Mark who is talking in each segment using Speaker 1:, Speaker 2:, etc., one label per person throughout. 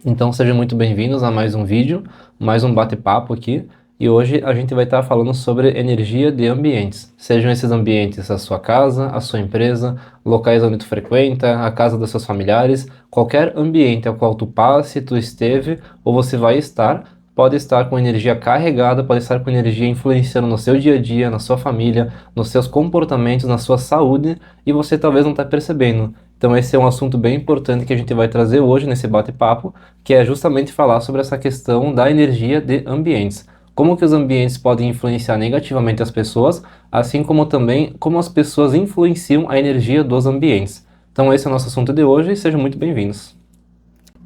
Speaker 1: Então sejam muito bem-vindos a mais um vídeo, mais um bate-papo aqui. E hoje a gente vai estar falando sobre energia de ambientes. Sejam esses ambientes a sua casa, a sua empresa, locais onde tu frequenta, a casa dos seus familiares, qualquer ambiente ao qual tu passe, tu esteve ou você vai estar, pode estar com energia carregada, pode estar com energia influenciando no seu dia a dia, na sua família, nos seus comportamentos, na sua saúde, e você talvez não está percebendo. Então esse é um assunto bem importante que a gente vai trazer hoje nesse bate-papo, que é justamente falar sobre essa questão da energia de ambientes. Como que os ambientes podem influenciar negativamente as pessoas, assim como também como as pessoas influenciam a energia dos ambientes. Então esse é o nosso assunto de hoje e sejam muito bem-vindos.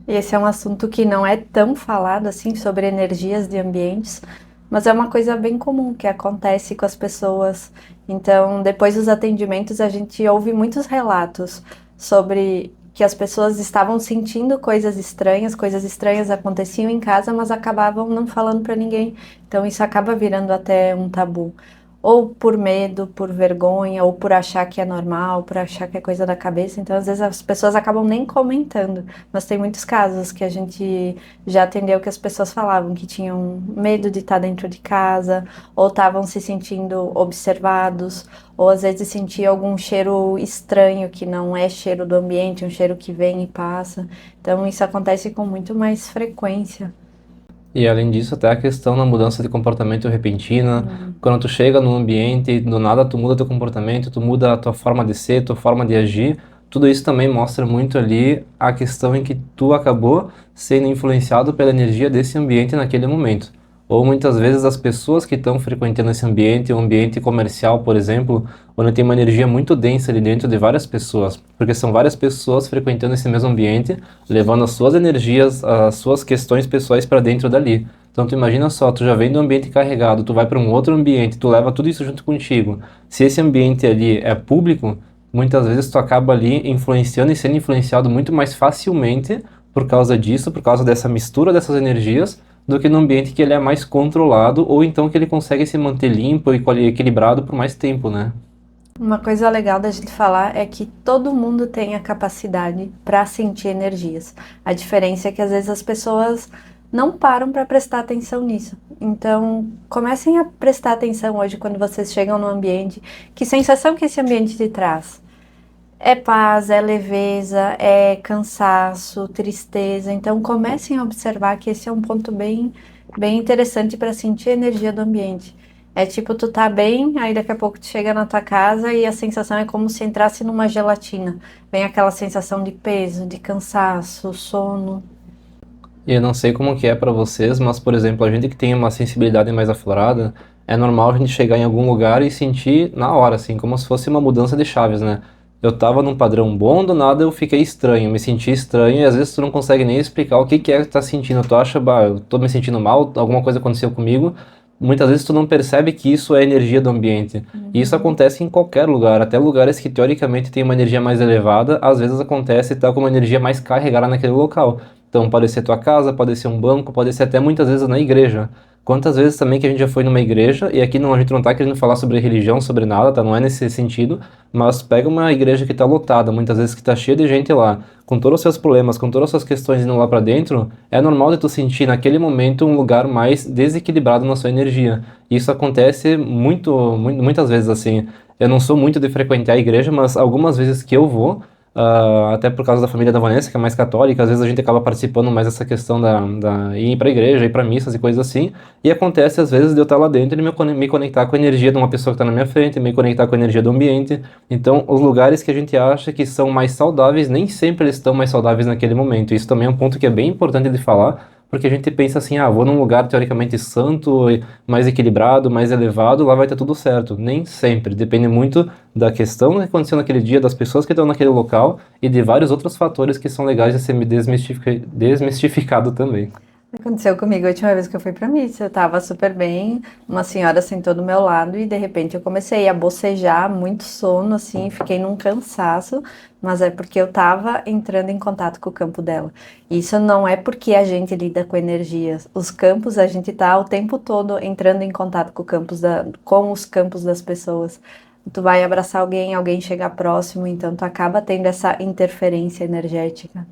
Speaker 2: E esse é um assunto que não é tão falado assim sobre energias de ambientes, mas é uma coisa bem comum que acontece com as pessoas. Então, depois dos atendimentos, a gente ouve muitos relatos sobre que as pessoas estavam sentindo coisas estranhas aconteciam em casa, mas acabavam não falando para ninguém. Então, isso acaba virando até um tabu. Ou por medo, por vergonha, ou por achar que é normal, por achar que é coisa da cabeça. Então, às vezes, as pessoas acabam nem comentando. Mas tem muitos casos que a gente já atendeu que as pessoas falavam que tinham medo de estar dentro de casa, ou estavam se sentindo observados, ou às vezes sentiam algum cheiro estranho que não é cheiro do ambiente, um cheiro que vem e passa. Então, isso acontece com muito mais frequência.
Speaker 1: E além disso, até a questão da mudança de comportamento repentina, quando tu chega num ambiente, do nada tu muda teu comportamento, tu muda a tua forma de ser, tua forma de agir, tudo isso também mostra muito ali a questão em que tu acabou sendo influenciado pela energia desse ambiente naquele momento. Ou muitas vezes as pessoas que estão frequentando esse ambiente, um ambiente comercial, por exemplo, onde tem uma energia muito densa ali dentro de várias pessoas, porque são várias pessoas frequentando esse mesmo ambiente, levando as suas energias, as suas questões pessoais para dentro dali. Então tu imagina só, tu já vem do ambiente carregado, tu vai para um outro ambiente, tu leva tudo isso junto contigo. Se esse ambiente ali é público, muitas vezes tu acaba ali influenciando e sendo influenciado muito mais facilmente por causa disso, por causa dessa mistura dessas energias, do que no ambiente que ele é mais controlado ou então que ele consegue se manter limpo e equilibrado por mais tempo, né?
Speaker 2: Uma coisa legal da gente falar é que todo mundo tem a capacidade para sentir energias. A diferença é que às vezes as pessoas não param para prestar atenção nisso. Então, comecem a prestar atenção hoje quando vocês chegam no ambiente. Que sensação que esse ambiente te traz? É paz, é leveza, é cansaço, tristeza. Então, comecem a observar que esse é um ponto bem interessante para sentir a energia do ambiente. É tipo, tu tá bem, aí daqui a pouco tu chega na tua casa e a sensação é como se entrasse numa gelatina. Vem aquela sensação de peso, de cansaço, sono.
Speaker 1: E eu não sei como que é para vocês, mas, por exemplo, a gente que tem uma sensibilidade mais aflorada, é normal a gente chegar em algum lugar e sentir na hora, assim, como se fosse uma mudança de chaves, né? Eu tava num padrão bom, do nada eu fiquei estranho, me senti estranho e às vezes tu não consegue nem explicar o que que é que tu tá sentindo. Tu acha, bah, eu tô me sentindo mal, alguma coisa aconteceu comigo. Muitas vezes tu não percebe que isso é energia do ambiente. E isso
Speaker 2: Uhum.
Speaker 1: acontece em qualquer lugar, até lugares que teoricamente têm uma energia mais elevada, às vezes acontece e tá com uma energia mais carregada naquele local. Então pode ser tua casa, pode ser um banco, pode ser até muitas vezes na igreja. Quantas vezes também que a gente já foi numa igreja, e aqui não, a gente não tá querendo falar sobre religião, sobre nada, tá? Não é nesse sentido, mas pega uma igreja que tá lotada, muitas vezes que tá cheia de gente lá, com todos os seus problemas, com todas as suas questões indo lá pra dentro, é normal de tu sentir naquele momento um lugar mais desequilibrado na sua energia. Isso acontece muitas vezes assim. Eu não sou muito de frequentar a igreja, mas algumas vezes que eu vou, até por causa da família da Vanessa, que é mais católica, às vezes a gente acaba participando mais dessa questão da ir pra igreja, ir pra missas e coisas assim. E acontece às vezes de eu estar lá dentro e me conectar com a energia de uma pessoa que está na minha frente, me conectar com a energia do ambiente. Então, os lugares que a gente acha que são mais saudáveis, nem sempre eles estão mais saudáveis naquele momento. Isso também é um ponto que é bem importante de falar, porque a gente pensa assim, ah, vou num lugar teoricamente santo, mais equilibrado, mais elevado, lá vai estar tudo certo. Nem sempre. Depende muito da questão que aconteceu naquele dia, das pessoas que estão naquele local e de vários outros fatores que são legais de ser desmistificado também.
Speaker 2: Aconteceu comigo a última vez que eu fui pra missa. Eu tava super bem, uma senhora sentou do meu lado e de repente eu comecei a bocejar, muito sono, assim, fiquei num cansaço, mas é porque eu tava entrando em contato com o campo dela. Isso não é porque a gente lida com energias. Os campos, a gente tá o tempo todo entrando em contato com os campos das pessoas. Tu vai abraçar alguém, alguém chega próximo, então tu acaba tendo essa interferência energética.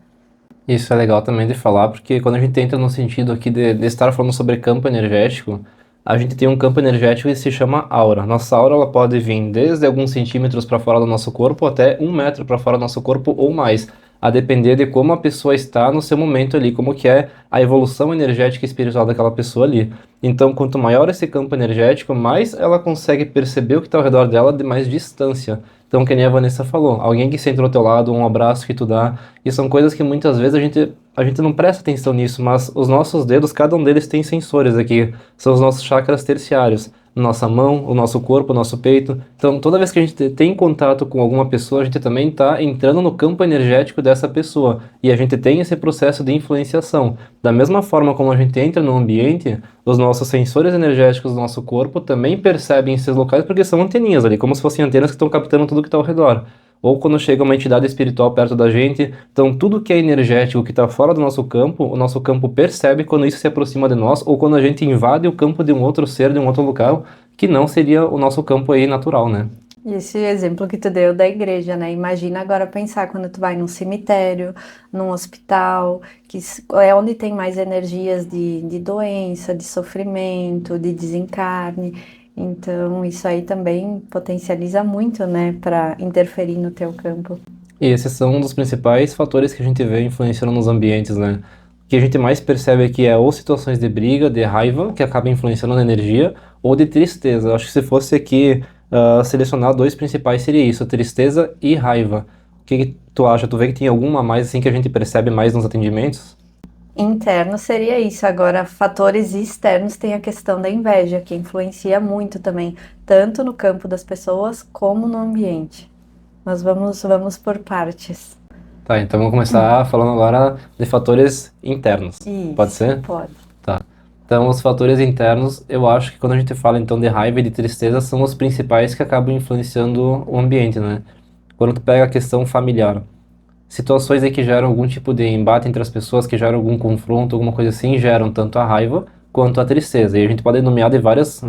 Speaker 1: Isso é legal também de falar, porque quando a gente entra no sentido aqui de estar falando sobre campo energético, a gente tem um campo energético que se chama aura. Nossa aura ela pode vir desde alguns centímetros para fora do nosso corpo até 1 metro para fora do nosso corpo ou mais, a depender de como a pessoa está no seu momento ali, como que é a evolução energética e espiritual daquela pessoa ali. Então, quanto maior esse campo energético, mais ela consegue perceber o que está ao redor dela de mais distância. Então, que nem a Vanessa falou, alguém que senta do teu lado, um abraço que tu dá, e são coisas que muitas vezes a gente não presta atenção nisso, mas os nossos dedos, cada um deles tem sensores aqui, são os nossos chakras terciários, nossa mão, o nosso corpo, o nosso peito. Então, toda vez que a gente tem contato com alguma pessoa, a gente também está entrando no campo energético dessa pessoa, e a gente tem esse processo de influenciação. Da mesma forma como a gente entra no ambiente, os nossos sensores energéticos do nosso corpo também percebem esses locais porque são anteninhas ali, como se fossem antenas que estão captando tudo que está ao redor. Ou quando chega uma entidade espiritual perto da gente, então tudo que é energético, que está fora do nosso campo, o nosso campo percebe quando isso se aproxima de nós ou quando a gente invade o campo de um outro ser, de um outro local, que não seria o nosso campo aí natural, né?
Speaker 2: E esse exemplo que tu deu da igreja, né? Imagina agora pensar quando tu vai num cemitério, num hospital, é onde tem mais energias de doença, de sofrimento, de desencarne. Então, isso aí também potencializa muito, né, para interferir no teu campo.
Speaker 1: E esses são um dos principais fatores que a gente vê influenciando nos ambientes, né? O que a gente mais percebe aqui é ou situações de briga, de raiva, que acabam influenciando na energia, ou de tristeza. Eu acho que se fosse aqui selecionar dois principais seria isso, tristeza e raiva. O que tu acha? Tu vê que tem alguma a mais assim que a gente percebe mais nos atendimentos?
Speaker 2: Interno seria isso. Agora, fatores externos tem a questão da inveja, que influencia muito também, tanto no campo das pessoas como no ambiente. Mas vamos por partes.
Speaker 1: Tá, então vamos começar falando agora de fatores internos. Pode
Speaker 2: Isso,
Speaker 1: ser?
Speaker 2: pode.
Speaker 1: Tá. Então, os fatores internos, eu acho que quando a gente fala então de raiva e de tristeza, são os principais que acabam influenciando o ambiente, né? Quando tu pega a questão familiar, situações aí que geram algum tipo de embate entre as pessoas, que geram algum confronto, alguma coisa assim, geram tanto a raiva quanto a tristeza. E a gente pode nomear de várias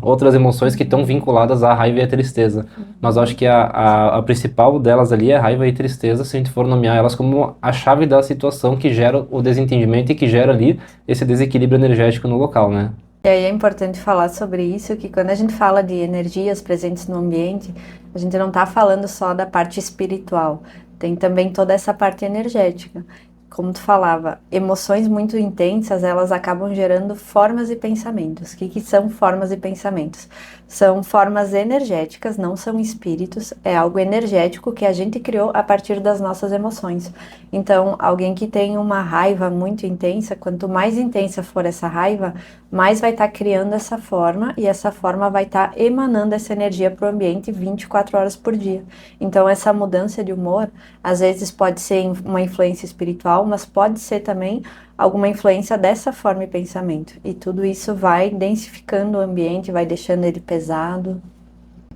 Speaker 1: outras emoções que estão vinculadas à raiva e à tristeza. Mas eu acho que a principal delas ali é raiva e tristeza, se a gente for nomear elas como a chave da situação que gera o desentendimento e que gera ali esse desequilíbrio energético no local, né?
Speaker 2: E aí é importante falar sobre isso, que quando a gente fala de energias presentes no ambiente, a gente não está falando só da parte espiritual, tem também toda essa parte energética. Como tu falava, emoções muito intensas, elas acabam gerando formas e pensamentos. O que que são formas e pensamentos? São formas energéticas, não são espíritos, é algo energético que a gente criou a partir das nossas emoções. Então, alguém que tem uma raiva muito intensa, quanto mais intensa for essa raiva, mais vai estar criando essa forma e essa forma vai estar emanando essa energia para o ambiente 24 horas por dia. Então, essa mudança de humor, às vezes pode ser uma influência espiritual, mas pode ser também alguma influência dessa forma e pensamento. E tudo isso vai densificando o ambiente, vai deixando ele pesado.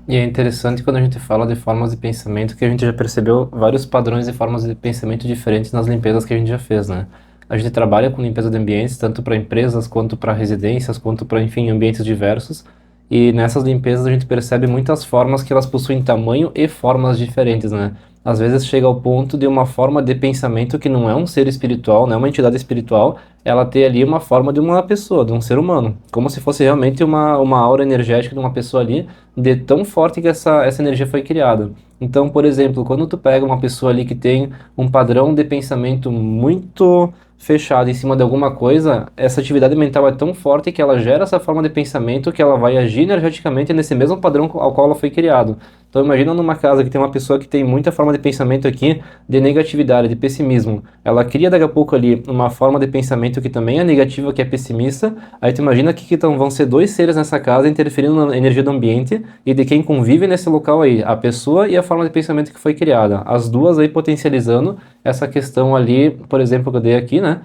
Speaker 1: E é interessante quando a gente fala de formas de pensamento que a gente já percebeu vários padrões e formas de pensamento diferentes nas limpezas que a gente já fez, né? A gente trabalha com limpeza de ambientes, tanto para empresas, quanto para residências, quanto para, enfim, ambientes diversos. E nessas limpezas a gente percebe muitas formas que elas possuem tamanho e formas diferentes, né? Às vezes chega ao ponto de uma forma de pensamento que não é um ser espiritual, não é uma entidade espiritual, ela ter ali uma forma de uma pessoa, de um ser humano. Como se fosse realmente uma aura energética de uma pessoa ali, de tão forte que essa energia foi criada. Então, por exemplo, quando tu pega uma pessoa ali que tem um padrão de pensamento muito fechado em cima de alguma coisa, essa atividade mental é tão forte que ela gera essa forma de pensamento que ela vai agir energeticamente nesse mesmo padrão ao qual ela foi criado. Então imagina numa casa que tem uma pessoa que tem muita forma de pensamento aqui de negatividade, de pessimismo. Ela cria daqui a pouco ali uma forma de pensamento que também é negativa, que é pessimista. Aí tu imagina que então, vão ser dois seres nessa casa interferindo na energia do ambiente e de quem convive nesse local aí, a pessoa e a forma de pensamento que foi criada. As duas aí potencializando essa questão ali, por exemplo, que eu dei aqui, né?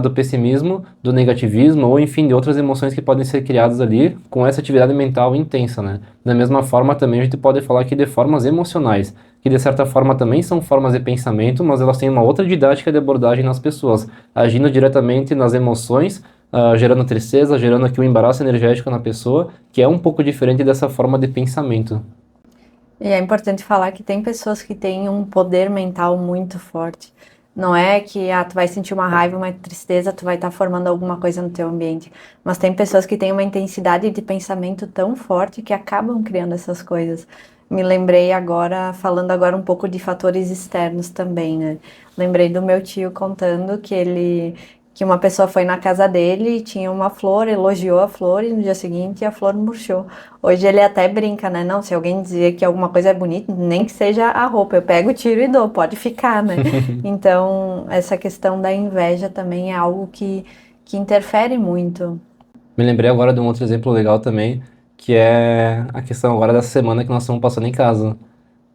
Speaker 1: Do pessimismo, do negativismo, ou enfim, de outras emoções que podem ser criadas ali com essa atividade mental intensa, né? Da mesma forma, também a gente pode falar aqui de formas emocionais, que de certa forma também são formas de pensamento, mas elas têm uma outra didática de abordagem nas pessoas, agindo diretamente nas emoções, gerando tristeza, gerando aqui um embaraço energético na pessoa, que é um pouco diferente dessa forma de pensamento.
Speaker 2: E é importante falar que tem pessoas que têm um poder mental muito forte. Não é que tu vai sentir uma raiva, uma tristeza, tu vai estar formando alguma coisa no teu ambiente. Mas tem pessoas que têm uma intensidade de pensamento tão forte que acabam criando essas coisas. Me lembrei agora, falando agora um pouco de fatores externos também, né? Lembrei do meu tio contando que uma pessoa foi na casa dele e tinha uma flor, elogiou a flor e no dia seguinte a flor murchou. Hoje ele até brinca, né? Não, se alguém dizer que alguma coisa é bonita, nem que seja a roupa, eu pego, tiro e dou, pode ficar, né? Então, essa questão da inveja também é algo que interfere muito.
Speaker 1: Me lembrei agora de um outro exemplo legal também, que é a questão agora dessa semana que nós estamos passando em casa.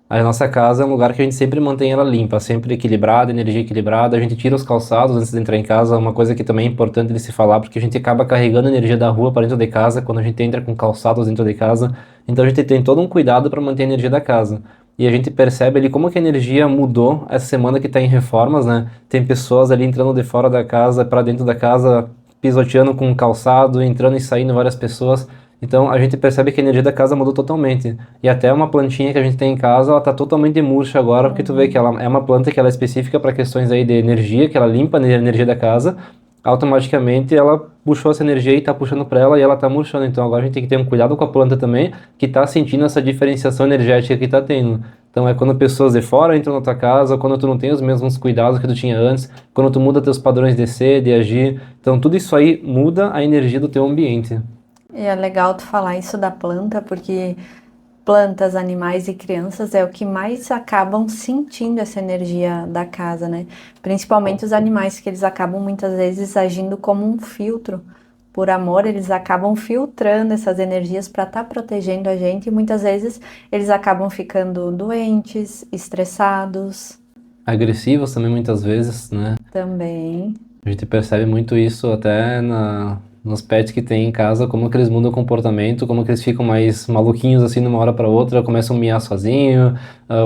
Speaker 1: A nossa casa é um lugar que a gente sempre mantém ela limpa, sempre equilibrada, energia equilibrada. A gente tira os calçados antes de entrar em casa, uma coisa que também é importante de se falar, porque a gente acaba carregando energia da rua para dentro de casa quando a gente entra com calçados dentro de casa. Então a gente tem todo um cuidado para manter a energia da casa. E a gente percebe ali como que a energia mudou essa semana que está em reformas, né? Tem pessoas ali entrando de fora da casa para dentro da casa, pisoteando com calçado, entrando e saindo várias pessoas. Então a gente percebe que a energia da casa mudou totalmente. E até uma plantinha que a gente tem em casa, ela tá totalmente murcha agora, porque tu vê que ela é uma planta que ela é específica para questões aí de energia, que ela limpa a energia da casa. Automaticamente ela puxou essa energia e tá puxando para ela e ela tá murchando. Então agora a gente tem que ter um cuidado com a planta também, que tá sentindo essa diferenciação energética que tá tendo. Então é quando pessoas de fora entram na tua casa, quando tu não tem os mesmos cuidados que tu tinha antes, quando tu muda teus padrões de ser, de agir. Então tudo isso aí muda a energia do teu ambiente.
Speaker 2: E é legal tu falar isso da planta, porque plantas, animais e crianças é o que mais acabam sentindo essa energia da casa, né? Principalmente os animais, que eles acabam muitas vezes agindo como um filtro. Por amor, eles acabam filtrando essas energias para estar protegendo a gente e muitas vezes eles acabam ficando doentes, estressados
Speaker 1: Agressivos também muitas vezes, né?
Speaker 2: também.
Speaker 1: A gente percebe muito isso até nos pets que tem em casa, como que eles mudam o comportamento, como que eles ficam mais maluquinhos assim de uma hora para outra, começam a miar sozinho,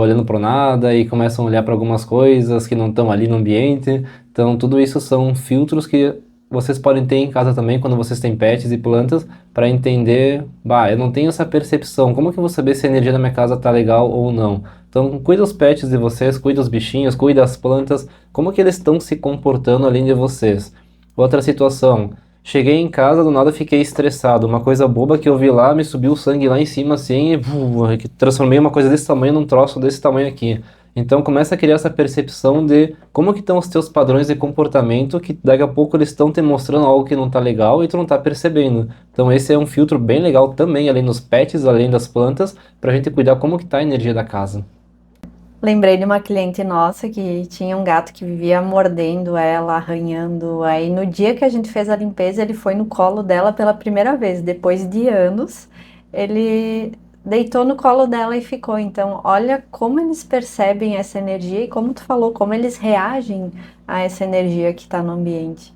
Speaker 1: olhando pro nada e começam a olhar para algumas coisas que não estão ali no ambiente. Então, tudo isso são filtros que vocês podem ter em casa também quando vocês têm pets e plantas para entender, bah, eu não tenho essa percepção, como que eu vou saber se a energia da minha casa tá legal ou não? Então, cuida os pets de vocês, cuida os bichinhos, cuida das plantas, como que eles estão se comportando além de vocês. Outra situação, cheguei em casa, do nada fiquei estressado, uma coisa boba que eu vi lá, me subiu o sangue lá em cima assim, e que transformei uma coisa desse tamanho num troço desse tamanho aqui. Então começa a criar essa percepção de como que estão os teus padrões de comportamento, que daqui a pouco eles estão te mostrando algo que não tá legal e tu não tá percebendo. Então esse é um filtro bem legal também, além dos pets, além das plantas, pra gente cuidar como que tá a energia da casa.
Speaker 2: Lembrei de uma cliente nossa que tinha um gato que vivia mordendo ela, arranhando. Aí no dia que a gente fez a limpeza, ele foi no colo dela pela primeira vez. Depois de anos, ele deitou no colo dela e ficou. Então, olha como eles percebem essa energia e como tu falou, como eles reagem a essa energia que está no ambiente.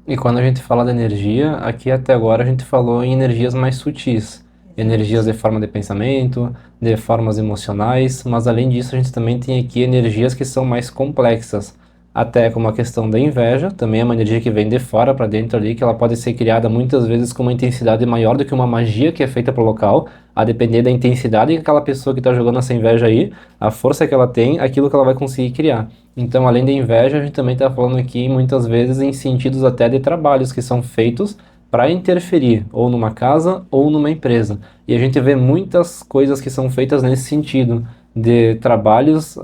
Speaker 1: E quando a gente fala de energia, aqui até agora a gente falou em energias mais sutis, energias de forma de pensamento, de formas emocionais, mas além disso a gente também tem aqui energias que são mais complexas, até como a questão da inveja, também é uma energia que vem de fora para dentro ali, que ela pode ser criada muitas vezes com uma intensidade maior do que uma magia que é feita para o local, a depender da intensidade que aquela pessoa que está jogando essa inveja aí, a força que ela tem, aquilo que ela vai conseguir criar. Então, além da inveja, a gente também está falando aqui muitas vezes em sentidos até de trabalhos que são feitos para interferir ou numa casa ou numa empresa. E a gente vê muitas coisas que são feitas nesse sentido, de trabalhos,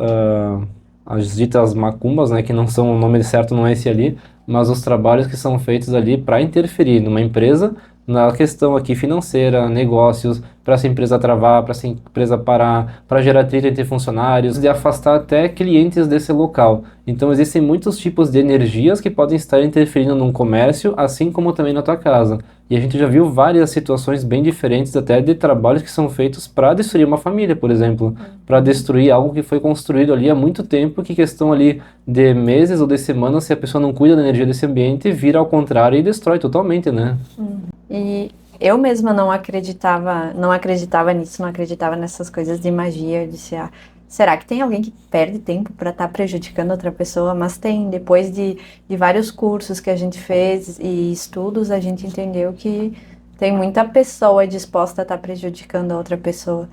Speaker 1: as ditas macumbas, né, que não são, o nome certo não é esse ali, mas os trabalhos que são feitos ali para interferir numa empresa, na questão aqui financeira, negócios, para essa empresa travar, para essa empresa parar, para gerar atrito entre funcionários, de afastar até clientes desse local. Então existem muitos tipos de energias que podem estar interferindo num comércio, assim como também na tua casa. E a gente já viu várias situações bem diferentes até de trabalhos que são feitos para destruir uma família, por exemplo, para destruir algo que foi construído ali há muito tempo, que questão ali de meses ou de semanas, se a pessoa não cuida da energia desse ambiente, vira ao contrário e destrói totalmente, né?
Speaker 2: E eu mesma não acreditava nisso, não acreditava nessas coisas de magia. Eu disse, será que tem alguém que perde tempo para estar prejudicando outra pessoa? Mas tem, depois de vários cursos que a gente fez e estudos, a gente entendeu que tem muita pessoa disposta a estar prejudicando a outra pessoa.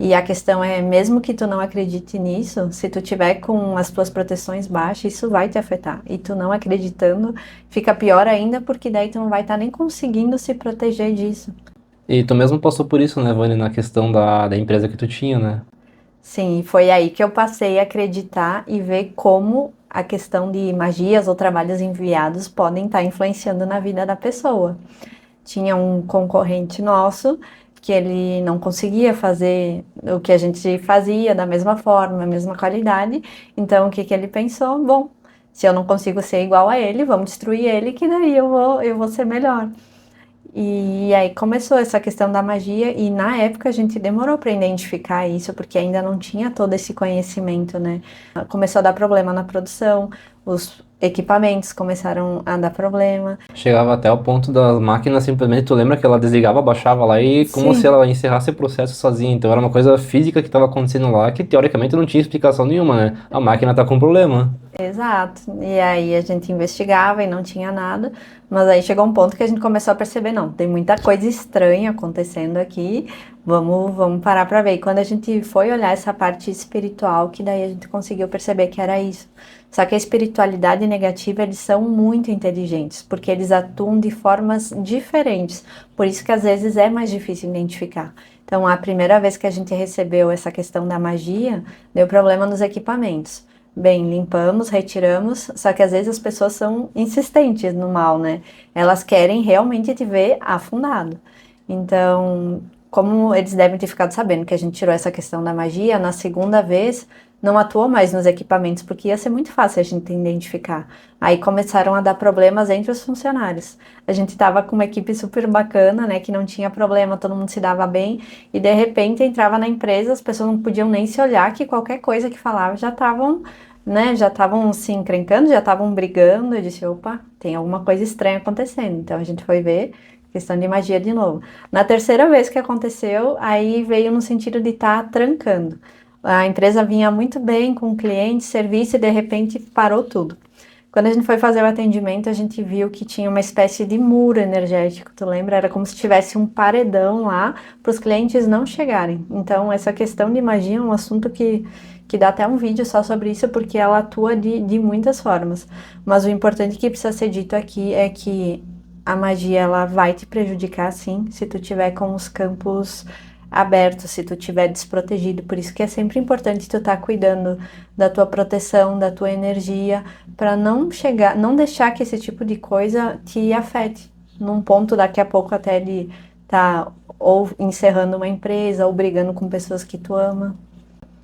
Speaker 2: E a questão é, mesmo que tu não acredite nisso, se tu tiver com as tuas proteções baixas, isso vai te afetar. E tu não acreditando, fica pior ainda, porque daí tu não vai estar nem conseguindo se proteger disso.
Speaker 1: E tu mesmo passou por isso, né, Vani, na questão da empresa que tu tinha, né?
Speaker 2: Sim, foi aí que eu passei a acreditar e ver como a questão de magias ou trabalhos enviados podem estar influenciando na vida da pessoa. Tinha um concorrente nosso que ele não conseguia fazer o que a gente fazia da mesma forma, a mesma qualidade. Então, o que que ele pensou? Bom, se eu não consigo ser igual a ele, vamos destruir ele, que daí eu vou ser melhor. E aí começou essa questão da magia, e na época a gente demorou para identificar isso, porque ainda não tinha todo esse conhecimento, né? Começou a dar problema na produção, os equipamentos começaram a dar problema.
Speaker 1: Chegava até o ponto das máquinas simplesmente, tu lembra que ela desligava, baixava lá e como se
Speaker 2: Sim,
Speaker 1: ela encerrasse o processo sozinha. Então era uma coisa física que estava acontecendo lá que teoricamente não tinha explicação nenhuma, né? A máquina tá com problema.
Speaker 2: exato. E aí a gente investigava e não tinha nada, mas aí chegou um ponto que a gente começou a perceber, não, tem muita coisa estranha acontecendo aqui, vamos parar para ver. E quando a gente foi olhar essa parte espiritual, que daí a gente conseguiu perceber que era isso. Só que a espiritualidade negativa, eles são muito inteligentes, porque eles atuam de formas diferentes. Por isso que às vezes é mais difícil identificar. Então, a primeira vez que a gente recebeu essa questão da magia, deu problema nos equipamentos. Bem, limpamos, retiramos, só que às vezes as pessoas são insistentes no mal, né? Elas querem realmente te ver afundado. Então, como eles devem ter ficado sabendo que a gente tirou essa questão da magia, na segunda vez não atuou mais nos equipamentos, porque ia ser muito fácil a gente identificar. Aí começaram a dar problemas entre os funcionários. A gente estava com uma equipe super bacana, né, que não tinha problema, todo mundo se dava bem, e de repente entrava na empresa, as pessoas não podiam nem se olhar, que qualquer coisa que falava já estavam, né, já estavam se encrencando, já estavam brigando. Eu disse, opa, tem alguma coisa estranha acontecendo. Então a gente foi ver, questão de magia de novo. Na terceira vez que aconteceu, aí veio no sentido de estar trancando. A empresa vinha muito bem com o cliente, serviço, e de repente parou tudo. Quando a gente foi fazer o atendimento, a gente viu que tinha uma espécie de muro energético, tu lembra? Era como se tivesse um paredão lá para os clientes não chegarem. Então, essa questão de magia é um assunto que dá até um vídeo só sobre isso, porque ela atua de muitas formas. Mas o importante que precisa ser dito aqui é que a magia, ela vai te prejudicar, sim, se tu tiver com os campos aberto, se tu estiver desprotegido. Por isso que é sempre importante tu estar cuidando da tua proteção, da tua energia, para não chegar, não deixar que esse tipo de coisa te afete. Num ponto daqui a pouco até de tá ou encerrando uma empresa ou brigando com pessoas que tu ama.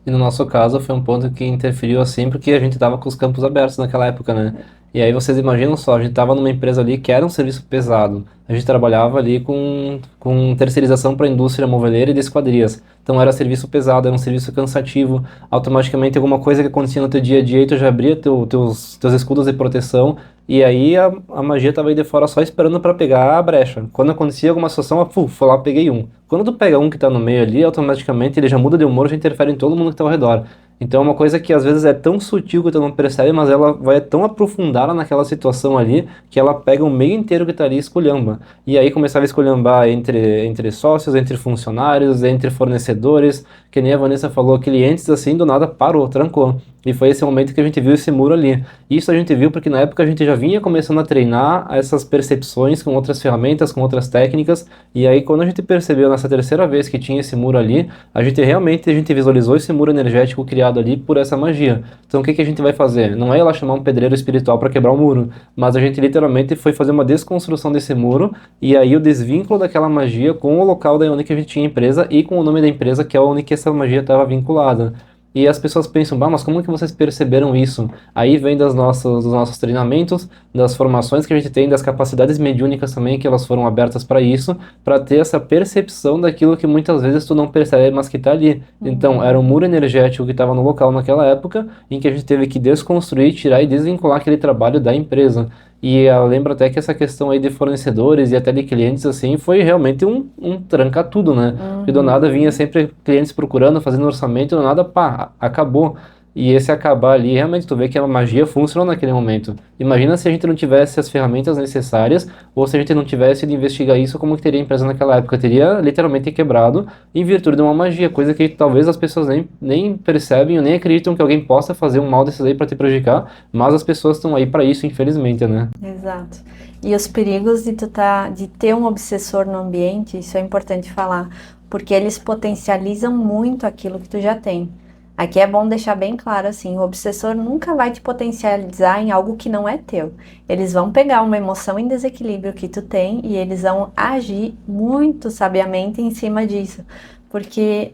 Speaker 1: E no nosso caso foi um ponto que interferiu assim, porque a gente tava com os campos abertos naquela época, né? E aí vocês imaginam só, a gente tava numa empresa ali que era um serviço pesado. A gente trabalhava ali com terceirização para a indústria moveleira e de esquadrias. Então era serviço pesado, era um serviço cansativo. Automaticamente alguma coisa que acontecia no teu dia a dia, e tu já abria teus escudos de proteção. E aí a magia tava aí de fora só esperando para pegar a brecha. Quando acontecia alguma situação, foi lá, peguei um. Quando tu pega um que tá no meio ali, automaticamente ele já muda de humor, já interfere em todo mundo que tá ao redor. Então é uma coisa que às vezes é tão sutil que tu não percebe, mas ela vai tão aprofundada naquela situação ali, que ela pega o meio inteiro que tá ali e esculhamba. E aí começava a esculhambar entre sócios, entre funcionários, entre fornecedores, que nem a Vanessa falou, clientes assim, do nada parou, trancou. E foi esse momento que a gente viu esse muro ali. Isso a gente viu porque na época a gente já vinha começando a treinar essas percepções com outras ferramentas, com outras técnicas, e aí quando a gente percebeu nessa terceira vez que tinha esse muro ali, a gente visualizou esse muro energético criado ali por essa magia. Então o que que a gente vai fazer? Não é ir lá chamar um pedreiro espiritual para quebrar o muro, mas a gente literalmente foi fazer uma desconstrução desse muro, e aí o desvínculo daquela magia com o local da onde que a gente tinha empresa e com o nome da empresa, que é onde que essa magia estava vinculada. E as pessoas pensam, bah, mas como que vocês perceberam isso? Aí vem dos nossos treinamentos, das formações que a gente tem, das capacidades mediúnicas também, que elas foram abertas para isso, para ter essa percepção daquilo que muitas vezes tu não percebe, mas que está ali. Então, era um muro energético que estava no local naquela época, em que a gente teve que desconstruir, tirar e desvincular aquele trabalho da empresa. E eu lembro até que essa questão aí de fornecedores e até de clientes, assim, foi realmente um tranca-tudo, né? Porque do nada vinha
Speaker 2: Uhum.
Speaker 1: sempre clientes procurando, fazendo orçamento, e do nada, pá, acabou. e esse acabar ali, realmente tu vê que a magia funcionou naquele momento. Imagina se a gente não tivesse as ferramentas necessárias, ou se a gente não tivesse de investigar isso, como que teria a empresa naquela época? Teria literalmente quebrado em virtude de uma magia, coisa que talvez as pessoas nem percebem ou nem acreditam que alguém possa fazer um mal desses aí para te prejudicar, mas as pessoas estão aí para isso, infelizmente, né?
Speaker 2: Exato. E os perigos de ter um obsessor no ambiente, isso é importante falar, porque eles potencializam muito aquilo que tu já tem. Aqui é bom deixar bem claro assim, o obsessor nunca vai te potencializar em algo que não é teu. Eles vão pegar uma emoção em desequilíbrio que tu tem e eles vão agir muito sabiamente em cima disso, porque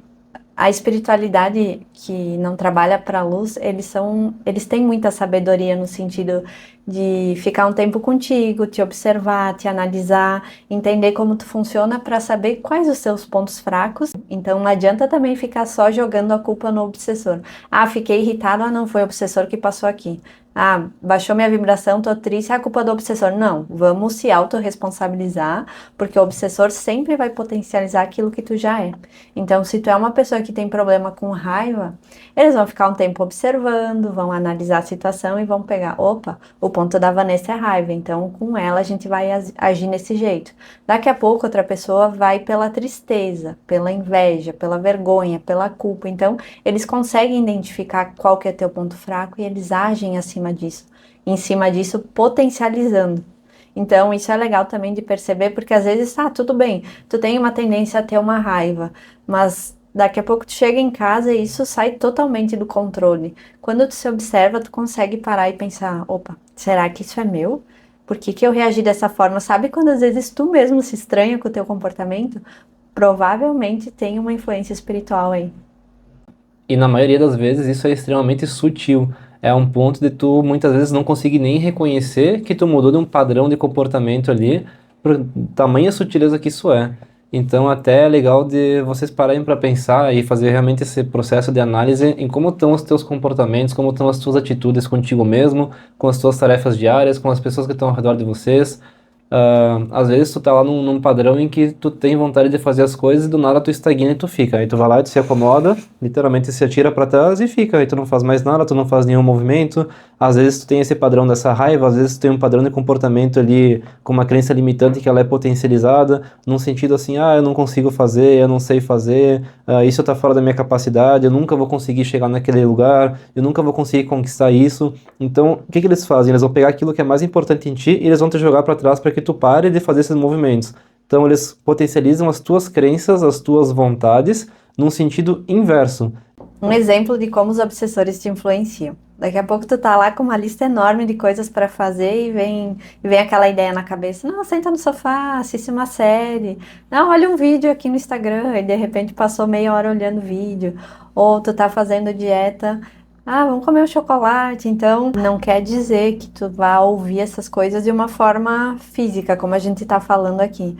Speaker 2: a espiritualidade que não trabalha para a luz, eles têm muita sabedoria no sentido de ficar um tempo contigo, te observar, te analisar, entender como tu funciona para saber quais os seus pontos fracos. Então não adianta também ficar só jogando a culpa no obsessor. Ah, fiquei irritado, ah, não foi o obsessor que passou aqui. Ah, baixou minha vibração, tô triste, é a culpa do obsessor. Não, vamos se autorresponsabilizar, porque o obsessor sempre vai potencializar aquilo que tu já é. Então, se tu é uma pessoa que tem problema com raiva, eles vão ficar um tempo observando, vão analisar a situação e vão pegar, opa, o ponto da Vanessa é raiva, então com ela a gente vai agir nesse jeito. Daqui a pouco outra pessoa vai pela tristeza, pela inveja, pela vergonha, pela culpa. Então, eles conseguem identificar qual que é teu ponto fraco e eles agem acima disso, em cima disso potencializando. Então, isso é legal também de perceber, porque às vezes, tudo bem, tu tem uma tendência a ter uma raiva, mas daqui a pouco tu chega em casa e isso sai totalmente do controle. Quando tu se observa, tu consegue parar e pensar, opa, será que isso é meu? Por que que eu reagi dessa forma? Sabe quando às vezes tu mesmo se estranha com o teu comportamento? Provavelmente tem uma influência espiritual aí.
Speaker 1: E na maioria das vezes isso é extremamente sutil. É um ponto de tu muitas vezes não conseguir nem reconhecer que tu mudou de um padrão de comportamento ali, por tamanha sutileza que isso é. Então até é legal de vocês pararem para pensar e fazer realmente esse processo de análise em como estão os teus comportamentos, como estão as tuas atitudes contigo mesmo, com as tuas tarefas diárias, com as pessoas que estão ao redor de vocês. Às vezes tu tá lá num padrão em que tu tem vontade de fazer as coisas e do nada tu estagna e tu fica. Aí tu vai lá e tu se acomoda, literalmente se atira pra trás e fica. Aí tu não faz mais nada, tu não faz nenhum movimento. Às vezes tu tem esse padrão dessa raiva, às vezes tu tem um padrão de comportamento ali com uma crença limitante que ela é potencializada, num sentido assim, eu não consigo fazer, eu não sei fazer, isso tá fora da minha capacidade, eu nunca vou conseguir chegar naquele lugar, eu nunca vou conseguir conquistar isso. Então, o que que eles fazem? Eles vão pegar aquilo que é mais importante em ti e eles vão te jogar para trás para que tu pare de fazer esses movimentos. Então, eles potencializam as tuas crenças, as tuas vontades, num sentido inverso.
Speaker 2: Um exemplo de como os obsessores te influenciam. Daqui a pouco tu tá lá com uma lista enorme de coisas para fazer e vem aquela ideia na cabeça. Não, senta no sofá, assiste uma série. Não, olha um vídeo aqui no Instagram e de repente passou meia hora olhando o vídeo. Ou tu tá fazendo dieta. Ah, vamos comer um chocolate. Então, não quer dizer que tu vá ouvir essas coisas de uma forma física, como a gente tá falando aqui.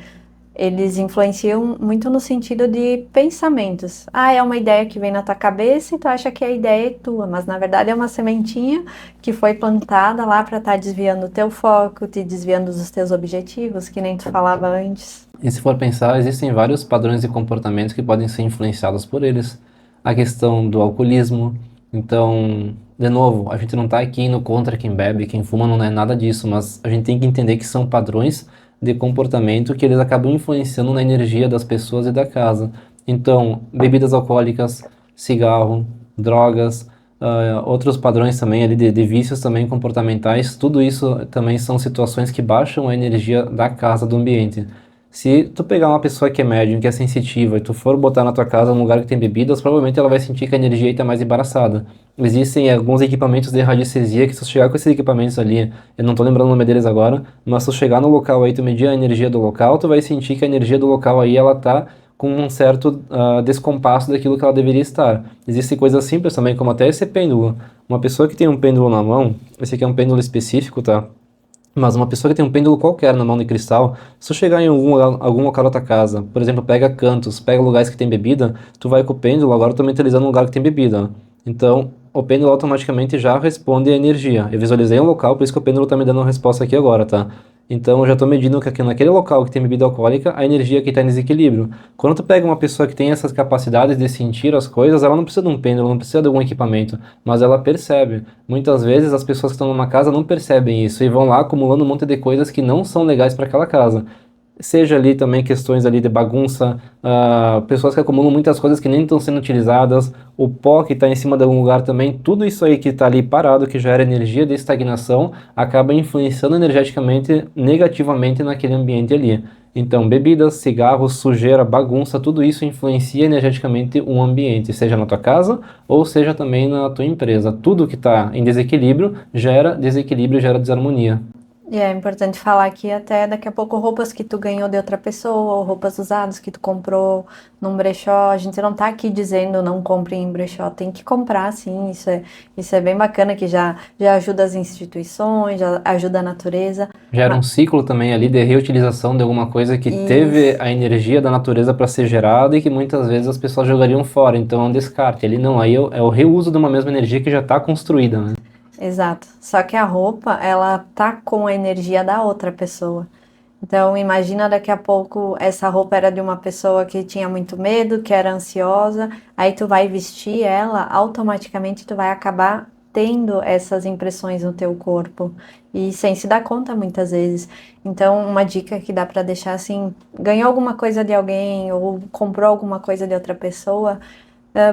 Speaker 2: Eles influenciam muito no sentido de pensamentos. Ah, é uma ideia que vem na tua cabeça e tu acha que a ideia é tua, mas na verdade é uma sementinha que foi plantada lá para estar desviando o teu foco, te desviando dos teus objetivos, que nem tu falava antes.
Speaker 1: E se for pensar, existem vários padrões de comportamentos que podem ser influenciados por eles. A questão do alcoolismo. Então, de novo, a gente não está aqui indo contra quem bebe, quem fuma, não é nada disso, mas a gente tem que entender que são padrões de comportamento que eles acabam influenciando na energia das pessoas e da casa. Então, bebidas alcoólicas, cigarro, drogas, outros padrões também ali de vícios também comportamentais, tudo isso também são situações que baixam a energia da casa, do ambiente. Se tu pegar uma pessoa que é médium, que é sensitiva, e tu for botar na tua casa num lugar que tem bebidas, provavelmente ela vai sentir que a energia está mais embaraçada. Existem alguns equipamentos de radiestesia que se tu chegar com esses equipamentos ali, eu não tô lembrando o nome deles agora, mas se tu chegar no local aí, tu medir a energia do local, tu vai sentir que a energia do local aí, ela tá com um certo descompasso daquilo que ela deveria estar. Existem coisas simples também, como até esse pêndulo. Uma pessoa que tem um pêndulo na mão, esse aqui é um pêndulo específico, tá? Mas uma pessoa que tem um pêndulo qualquer na mão de cristal, se tu chegar em algum local da tua casa, por exemplo, pega cantos, pega lugares que tem bebida, tu vai com o pêndulo, agora tu mentalizando um lugar que tem bebida. Então, o pêndulo automaticamente já responde a energia. Eu visualizei um local, por isso que o pêndulo tá me dando uma resposta aqui agora, tá? Então eu já estou medindo que aqui naquele local que tem bebida alcoólica, a energia que está em desequilíbrio. Quando tu pega uma pessoa que tem essas capacidades de sentir as coisas, ela não precisa de um pêndulo, não precisa de algum equipamento, mas ela percebe. Muitas vezes as pessoas que estão numa casa não percebem isso e vão lá acumulando um monte de coisas que não são legais para aquela casa. Seja ali também questões ali de bagunça, pessoas que acumulam muitas coisas que nem estão sendo utilizadas, o pó que está em cima de algum lugar também, tudo isso aí que está ali parado, que já era energia de estagnação, acaba influenciando energeticamente negativamente naquele ambiente ali. Então, bebidas, cigarros, sujeira, bagunça, tudo isso influencia energeticamente um ambiente, seja na tua casa ou seja também na tua empresa. Tudo que está em desequilíbrio, gera desarmonia.
Speaker 2: E é importante falar que até daqui a pouco roupas que tu ganhou de outra pessoa, ou roupas usadas que tu comprou num brechó, a gente não tá aqui dizendo não compre em brechó, tem que comprar sim, isso é bem bacana que já ajuda as instituições, já ajuda a natureza.
Speaker 1: Gera um ciclo também ali de reutilização de alguma coisa que teve
Speaker 2: Isso,
Speaker 1: a energia da natureza para ser gerada e que muitas vezes as pessoas jogariam fora. Então é um descarte. Ali não, aí é o reuso de uma mesma energia que já está construída, né?
Speaker 2: exato. Só que a roupa, ela tá com a energia da outra pessoa. Então, imagina daqui a pouco essa roupa era de uma pessoa que tinha muito medo, que era ansiosa, aí tu vai vestir ela, automaticamente tu vai acabar tendo essas impressões no teu corpo e sem se dar conta muitas vezes. Então, uma dica que dá para deixar assim, ganhou alguma coisa de alguém ou comprou alguma coisa de outra pessoa,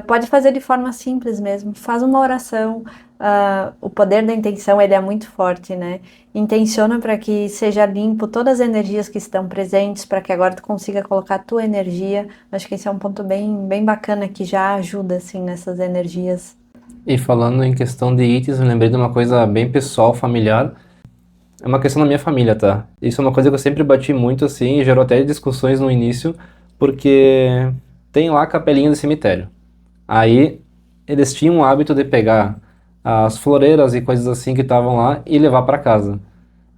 Speaker 2: pode fazer de forma simples mesmo. Faz uma oração. O poder da intenção ele é muito forte, né? Intenciona para que seja limpo todas as energias que estão presentes, para que agora tu consiga colocar a tua energia. Acho que esse é um ponto bem bacana que já ajuda assim nessas energias.
Speaker 1: E falando em questão de itens, eu lembrei de uma coisa bem pessoal, familiar. É uma questão da minha família, tá? Isso é uma coisa que eu sempre bati muito assim e gerou até discussões no início, porque tem lá a capelinha do cemitério. Aí eles tinham o hábito de pegar as floreiras e coisas assim que estavam lá e levar para casa.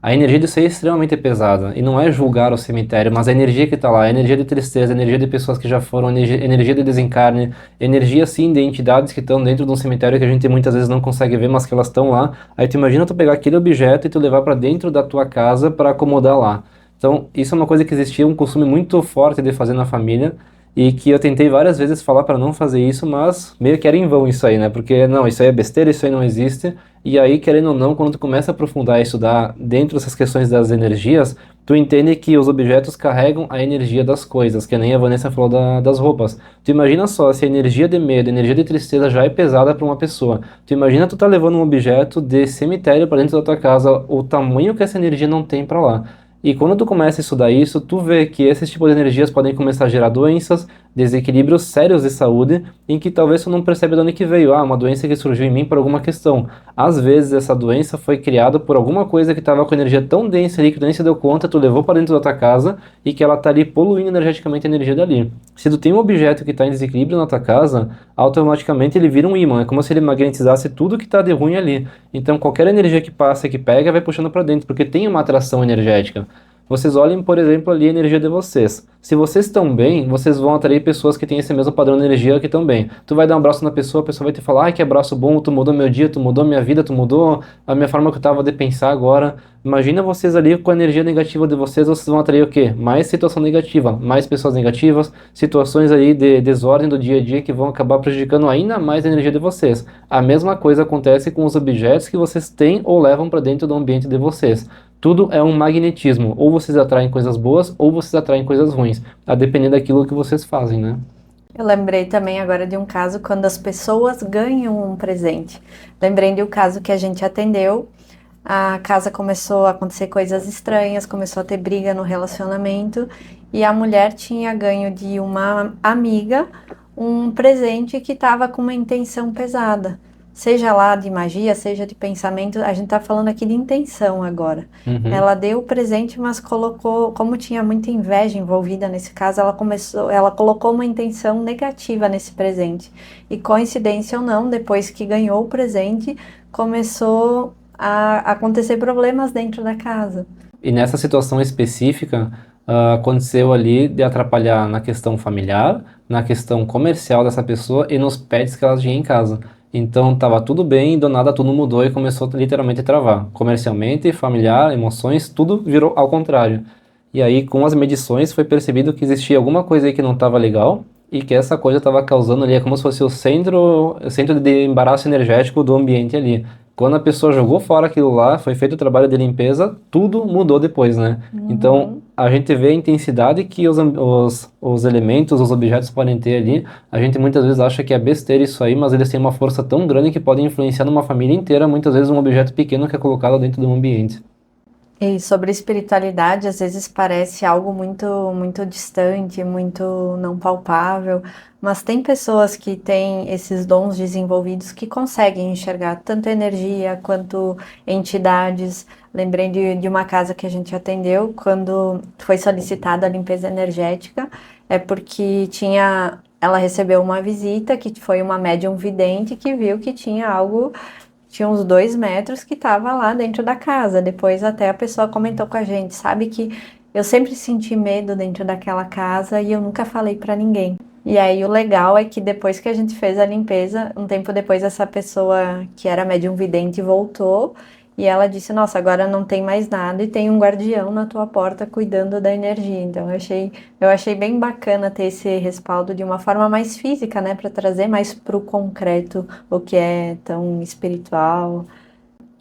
Speaker 1: A energia disso aí é extremamente pesada. E não é julgar o cemitério, mas a energia que está lá, a energia de tristeza, a energia de pessoas que já foram, energia de desencarne, energia sim de entidades que estão dentro de um cemitério que a gente muitas vezes não consegue ver, mas que elas estão lá. Aí tu imagina tu pegar aquele objeto e tu levar para dentro da tua casa para acomodar lá. Então, isso é uma coisa que existia um costume muito forte de fazer na família e que eu tentei várias vezes falar para não fazer isso, mas meio que era em vão isso aí, né? Porque não, isso aí é besteira, isso aí não existe. E aí, querendo ou não, quando tu começa a aprofundar e estudar dentro dessas questões das energias, tu entende que os objetos carregam a energia das coisas, que nem a Vanessa falou das roupas. Tu imagina só, se a energia de medo, a energia de tristeza já é pesada para uma pessoa. Tu imagina tu tá levando um objeto de cemitério para dentro da tua casa, o tamanho que essa energia não tem para lá. E quando tu começa a estudar isso, tu vê que esses tipos de energias podem começar a gerar doenças, desequilíbrios sérios de saúde, em que talvez tu não percebe de onde que veio. Ah, uma doença que surgiu em mim por alguma questão. Às vezes essa doença foi criada por alguma coisa que estava com energia tão densa ali que tu nem se deu conta, tu levou para dentro da tua casa e que ela tá ali poluindo energeticamente a energia dali. Se tu tem um objeto que está em desequilíbrio na tua casa, automaticamente ele vira um ímã. É como se ele magnetizasse tudo que está de ruim ali. Então qualquer energia que passa e que pega vai puxando para dentro, porque tem uma atração energética. Vocês olhem, por exemplo, ali a energia de vocês. Se vocês estão bem, vocês vão atrair pessoas que têm esse mesmo padrão de energia que estão bem. Tu vai dar um abraço na pessoa, a pessoa vai te falar, ai, que abraço bom, tu mudou meu dia, tu mudou minha vida, tu mudou a minha forma que eu tava de pensar agora. Imagina vocês ali com a energia negativa de vocês vão atrair o quê? Mais situação negativa, mais pessoas negativas, situações aí de desordem do dia a dia que vão acabar prejudicando ainda mais a energia de vocês. A mesma coisa acontece com os objetos que vocês têm ou levam para dentro do ambiente de vocês. Tudo é um magnetismo. Ou vocês atraem coisas boas, ou vocês atraem coisas ruins. A depender daquilo que vocês fazem, né?
Speaker 2: Eu lembrei também agora de um caso quando as pessoas ganham um presente. Lembrei de um caso que a gente atendeu. A casa começou a acontecer coisas estranhas, começou a ter briga no relacionamento e a mulher tinha ganho de uma amiga um presente que estava com uma intenção pesada. Seja lá de magia, seja de pensamento, a gente está falando aqui de intenção agora.
Speaker 1: Uhum.
Speaker 2: Ela deu o presente, mas colocou, como tinha muita inveja envolvida nesse caso, ela colocou uma intenção negativa nesse presente. E coincidência ou não, depois que ganhou o presente, começou a acontecer problemas dentro da casa.
Speaker 1: E nessa situação específica, aconteceu ali de atrapalhar na questão familiar, na questão comercial dessa pessoa e nos pets que ela tinha em casa. Então tava tudo bem, do nada tudo mudou e começou literalmente a travar. Comercialmente, familiar, emoções, tudo virou ao contrário. E aí, com as medições, foi percebido que existia alguma coisa aí que não estava legal e que essa coisa estava causando ali, é como se fosse o centro de embaraço energético do ambiente ali. Quando a pessoa jogou fora aquilo lá, foi feito o trabalho de limpeza, tudo mudou depois, né? Então,
Speaker 2: Uhum.
Speaker 1: a gente vê a intensidade que os elementos, os objetos podem ter ali. A gente muitas vezes acha que é besteira isso aí, mas eles têm uma força tão grande que podem influenciar numa família inteira, muitas vezes um objeto pequeno que é colocado dentro de um ambiente.
Speaker 2: E sobre espiritualidade, às vezes parece algo muito distante, muito não palpável, mas tem pessoas que têm esses dons desenvolvidos que conseguem enxergar tanto energia quanto entidades. Lembrei de uma casa que a gente atendeu quando foi solicitada a limpeza energética, é porque ela recebeu uma visita que foi uma médium vidente que viu que tinha algo, tinha uns 2 metros que estava lá dentro da casa. Depois até a pessoa comentou com a gente, sabe que eu sempre senti medo dentro daquela casa e eu nunca falei para ninguém. E aí o legal é que depois que a gente fez a limpeza, um tempo depois essa pessoa que era médium vidente voltou e ela disse: "Nossa, agora não tem mais nada e tem um guardião na tua porta cuidando da energia". Então eu achei bem bacana ter esse respaldo de uma forma mais física, né, para trazer mais pro concreto o que é tão espiritual.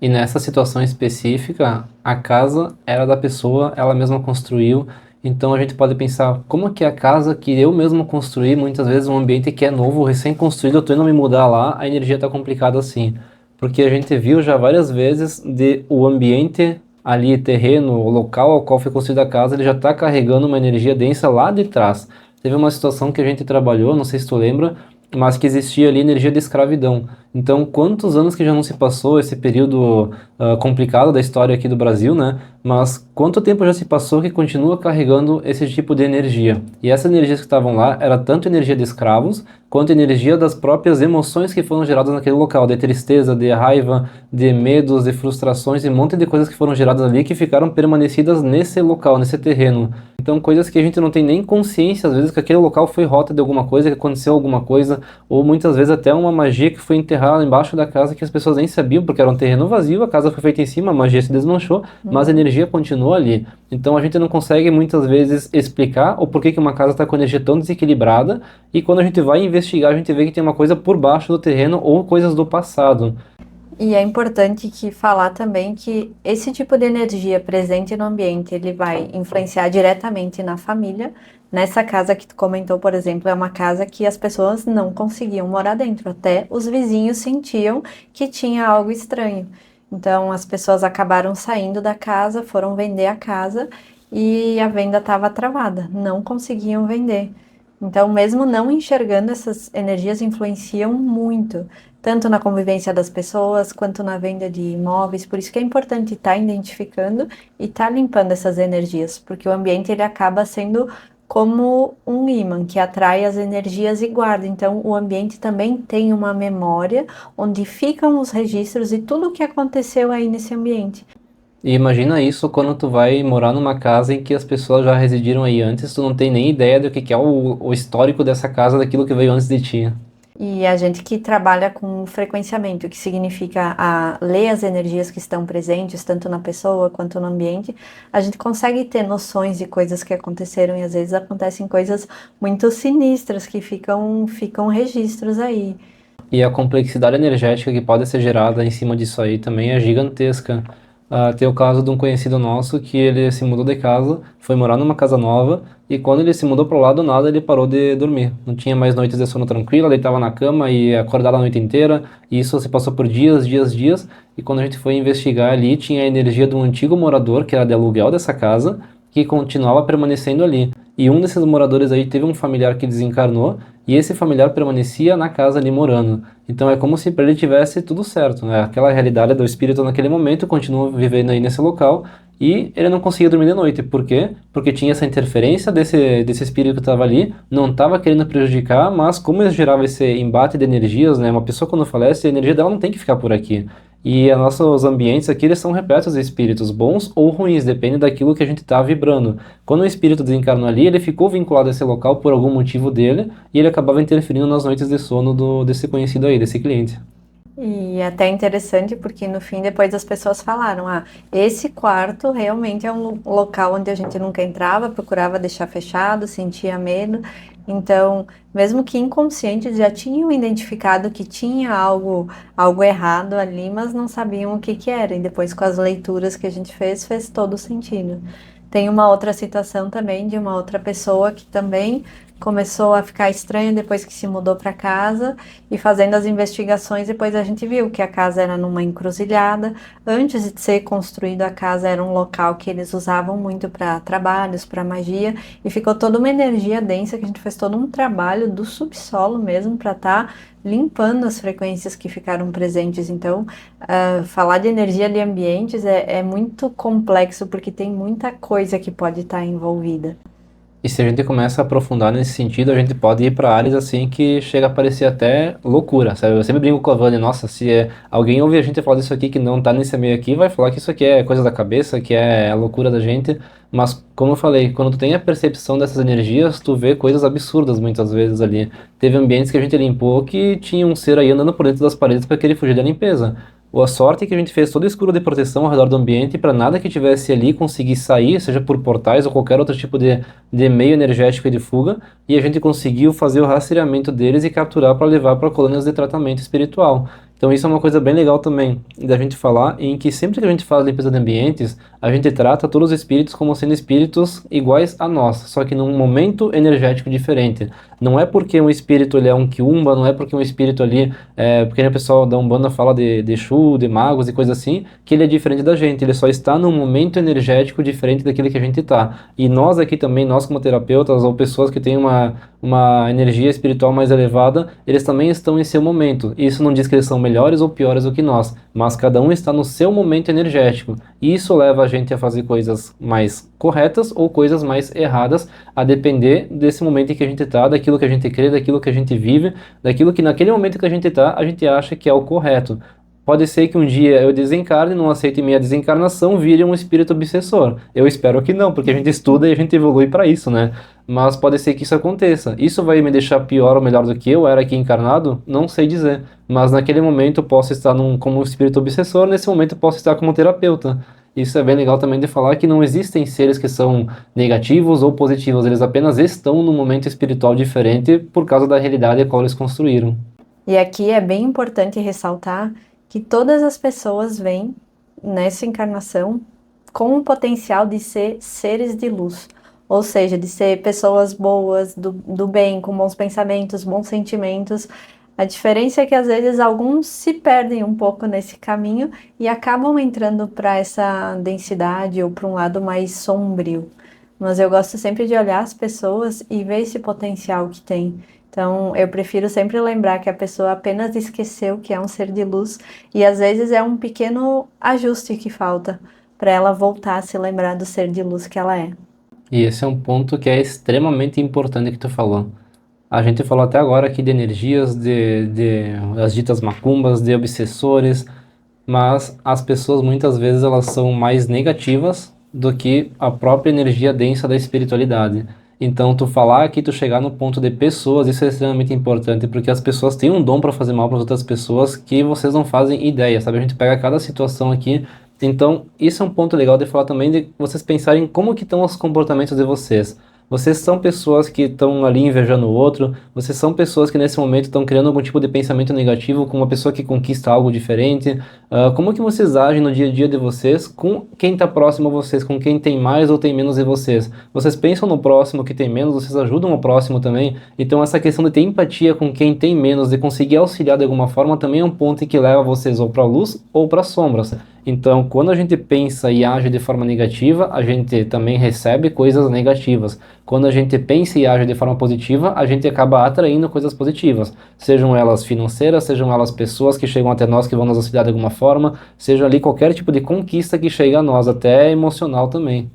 Speaker 1: E nessa situação específica, a casa era da pessoa, ela mesma construiu. Então a gente pode pensar como que a casa que eu mesmo construí, muitas vezes um ambiente que é novo, recém-construído, eu tô indo me mudar lá, a energia tá complicada assim. Porque a gente viu já várias vezes de o ambiente ali, terreno, o local ao qual foi construída a casa, ele já está carregando uma energia densa lá de trás. Teve uma situação que a gente trabalhou, não sei se tu lembra, mas que existia ali energia de escravidão. Então, quantos anos que já não se passou esse período complicado da história aqui do Brasil, né? Mas quanto tempo já se passou que continua carregando esse tipo de energia? E essas energias que estavam lá era tanto energia de escravos, quanto energia das próprias emoções que foram geradas naquele local, de tristeza, de raiva, de medos, de frustrações e um monte de coisas que foram geradas ali que ficaram permanecidas nesse local, nesse terreno. Então, coisas que a gente não tem nem consciência, às vezes, que aquele local foi rota de alguma coisa, que aconteceu alguma coisa, ou muitas vezes até uma magia que foi enterrada embaixo da casa que as pessoas nem sabiam, porque era um terreno vazio, a casa foi feita em cima, a magia se desmanchou, mas a
Speaker 2: Uhum.
Speaker 1: energia continuou ali. Então a gente não consegue muitas vezes explicar o porquê que uma casa está com energia tão desequilibrada, e quando a gente vai investigar, a gente vê que tem uma coisa por baixo do terreno ou coisas do passado.
Speaker 2: E é importante que falar também que esse tipo de energia presente no ambiente, ele vai influenciar diretamente na família. Nessa casa que tu comentou, por exemplo, é uma casa que as pessoas não conseguiam morar dentro, até os vizinhos sentiam que tinha algo estranho. Então as pessoas acabaram saindo da casa, foram vender a casa e a venda estava travada, não conseguiam vender. Então, mesmo não enxergando, essas energias influenciam muito, tanto na convivência das pessoas quanto na venda de imóveis. Por isso que é importante estar identificando e estar limpando essas energias, porque o ambiente ele acaba sendo como um ímã que atrai as energias e guarda. Então, o ambiente também tem uma memória onde ficam os registros e tudo o que aconteceu aí nesse ambiente.
Speaker 1: E imagina isso quando tu vai morar numa casa em que as pessoas já residiram aí antes, tu não tem nem ideia do que é o histórico dessa casa, daquilo que veio antes de ti.
Speaker 2: E a gente que trabalha com frequenciamento, o que significa ler as energias que estão presentes, tanto na pessoa quanto no ambiente, a gente consegue ter noções de coisas que aconteceram e às vezes acontecem coisas muito sinistras que ficam registros aí.
Speaker 1: E a complexidade energética que pode ser gerada em cima disso aí também é gigantesca. Tem o caso de um conhecido nosso que ele se mudou de casa, foi morar numa casa nova, e quando ele se mudou para o lado, nada, ele parou de dormir. Não tinha mais noites de sono tranquila, deitava na cama e acordava a noite inteira, e isso se passou por dias, dias, dias, e quando a gente foi investigar ali, tinha a energia de um antigo morador, que era de aluguel dessa casa, que continuava permanecendo ali. E um desses moradores aí teve um familiar que desencarnou, e esse familiar permanecia na casa ali morando. Então é como se para ele tivesse tudo certo, né? Aquela realidade do espírito naquele momento continua vivendo aí nesse local e ele não conseguia dormir de noite. Por quê? Porque tinha essa interferência desse espírito que estava ali, não estava querendo prejudicar, mas como ele gerava esse embate de energias, né? Uma pessoa quando falece, a energia dela não tem que ficar por aqui. E os nossos ambientes aqui, eles são repletos de espíritos, bons ou ruins, depende daquilo que a gente está vibrando. Quando o espírito desencarnou ali, ele ficou vinculado a esse local por algum motivo dele, e ele acabava interferindo nas noites de sono desse conhecido aí, desse cliente.
Speaker 2: E é até interessante porque no fim depois as pessoas falaram, esse quarto realmente é um local onde a gente nunca entrava, procurava deixar fechado, sentia medo. Então, mesmo que inconscientes já tinham identificado que tinha algo errado ali, mas não sabiam o que que era. E depois com as leituras que a gente fez todo sentido. Tem uma outra situação também de uma outra pessoa que também começou a ficar estranho depois que se mudou para casa e fazendo as investigações, depois a gente viu que a casa era numa encruzilhada. Antes de ser construída a casa era um local que eles usavam muito para trabalhos, para magia, e ficou toda uma energia densa que a gente fez todo um trabalho do subsolo mesmo para estar limpando as frequências que ficaram presentes. Então, falar de energia de ambientes é muito complexo porque tem muita coisa que pode estar envolvida.
Speaker 1: E se a gente começa a aprofundar nesse sentido, a gente pode ir para áreas assim que chega a parecer até loucura, sabe? Eu sempre brinco com a Vânia, nossa, se alguém ouvir a gente falar disso aqui que não tá nesse meio aqui, vai falar que isso aqui é coisa da cabeça, que é a loucura da gente. Mas, como eu falei, quando tu tem a percepção dessas energias, tu vê coisas absurdas muitas vezes ali. Teve ambientes que a gente limpou que tinha um ser aí andando por dentro das paredes para querer fugir da limpeza. A sorte é que a gente fez todo o escuro de proteção ao redor do ambiente para nada que tivesse ali conseguir sair, seja por portais ou qualquer outro tipo de meio energético e de fuga, e a gente conseguiu fazer o rastreamento deles e capturar para levar para colônias de tratamento espiritual. Então isso é uma coisa bem legal também da gente falar, em que sempre que a gente faz limpeza de ambientes, a gente trata todos os espíritos como sendo espíritos iguais a nós, só que num momento energético diferente. Não é porque um espírito ele é um quiumba, não é porque um espírito ali, porque o pessoal da Umbanda fala de Exu, de magos e coisa assim, que ele é diferente da gente, ele só está num momento energético diferente daquele que a gente está. E nós aqui também, nós como terapeutas ou pessoas que têm uma energia espiritual mais elevada, eles também estão em seu momento. Isso não diz que eles são melhores ou piores do que nós, mas cada um está no seu momento energético. E isso leva a gente a fazer coisas mais corretas ou coisas mais erradas, a depender desse momento em que a gente está, daquilo que a gente crê, daquilo que a gente vive, daquilo que naquele momento que a gente está, a gente acha que é o correto. Pode ser que um dia eu desencarne, não aceite minha desencarnação, vire um espírito obsessor. Eu espero que não, porque a gente estuda e a gente evolui para isso, né? Mas pode ser que isso aconteça. Isso vai me deixar pior ou melhor do que eu era aqui encarnado? Não sei dizer. Mas naquele momento eu posso estar como um espírito obsessor, nesse momento eu posso estar como terapeuta. Isso é bem legal também de falar que não existem seres que são negativos ou positivos, eles apenas estão num momento espiritual diferente por causa da realidade a qual eles construíram.
Speaker 2: E aqui é bem importante ressaltar que todas as pessoas vêm nessa encarnação com o potencial de ser seres de luz, ou seja, de ser pessoas boas, do bem, com bons pensamentos, bons sentimentos. A diferença é que às vezes alguns se perdem um pouco nesse caminho e acabam entrando para essa densidade ou para um lado mais sombrio. Mas eu gosto sempre de olhar as pessoas e ver esse potencial que tem. Então, eu prefiro sempre lembrar que a pessoa apenas esqueceu que é um ser de luz e às vezes é um pequeno ajuste que falta para ela voltar a se lembrar do ser de luz que ela é.
Speaker 1: E esse é um ponto que é extremamente importante que tu falou. A gente falou até agora aqui de energias, de as ditas macumbas, de obsessores, mas as pessoas muitas vezes elas são mais negativas do que a própria energia densa da espiritualidade. Então, tu falar aqui, tu chegar no ponto de pessoas, isso é extremamente importante, porque as pessoas têm um dom para fazer mal para outras pessoas que vocês não fazem ideia, sabe? A gente pega cada situação aqui. Então, isso é um ponto legal de falar também, de vocês pensarem como que estão os comportamentos de vocês. Vocês são pessoas que estão ali invejando o outro, vocês são pessoas que nesse momento estão criando algum tipo de pensamento negativo com uma pessoa que conquista algo diferente. Como que vocês agem no dia a dia de vocês com quem está próximo a vocês, com quem tem mais ou tem menos de vocês? Vocês pensam no próximo que tem menos, vocês ajudam o próximo também? Então essa questão de ter empatia com quem tem menos, de conseguir auxiliar de alguma forma, também é um ponto que leva vocês ou para a luz ou para as sombras. Então, quando a gente pensa e age de forma negativa, a gente também recebe coisas negativas. Quando a gente pensa e age de forma positiva, a gente acaba atraindo coisas positivas. Sejam elas financeiras, sejam elas pessoas que chegam até nós que vão nos auxiliar de alguma forma, seja ali qualquer tipo de conquista que chega a nós, até emocional também.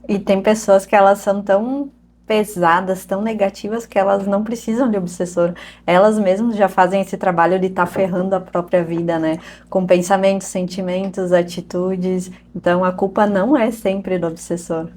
Speaker 2: E tem pessoas que elas são tão pesadas, tão negativas, que elas não precisam de obsessor. Elas mesmas já fazem esse trabalho de estar ferrando a própria vida, né? Com pensamentos, sentimentos, atitudes. Então a culpa não é sempre do obsessor.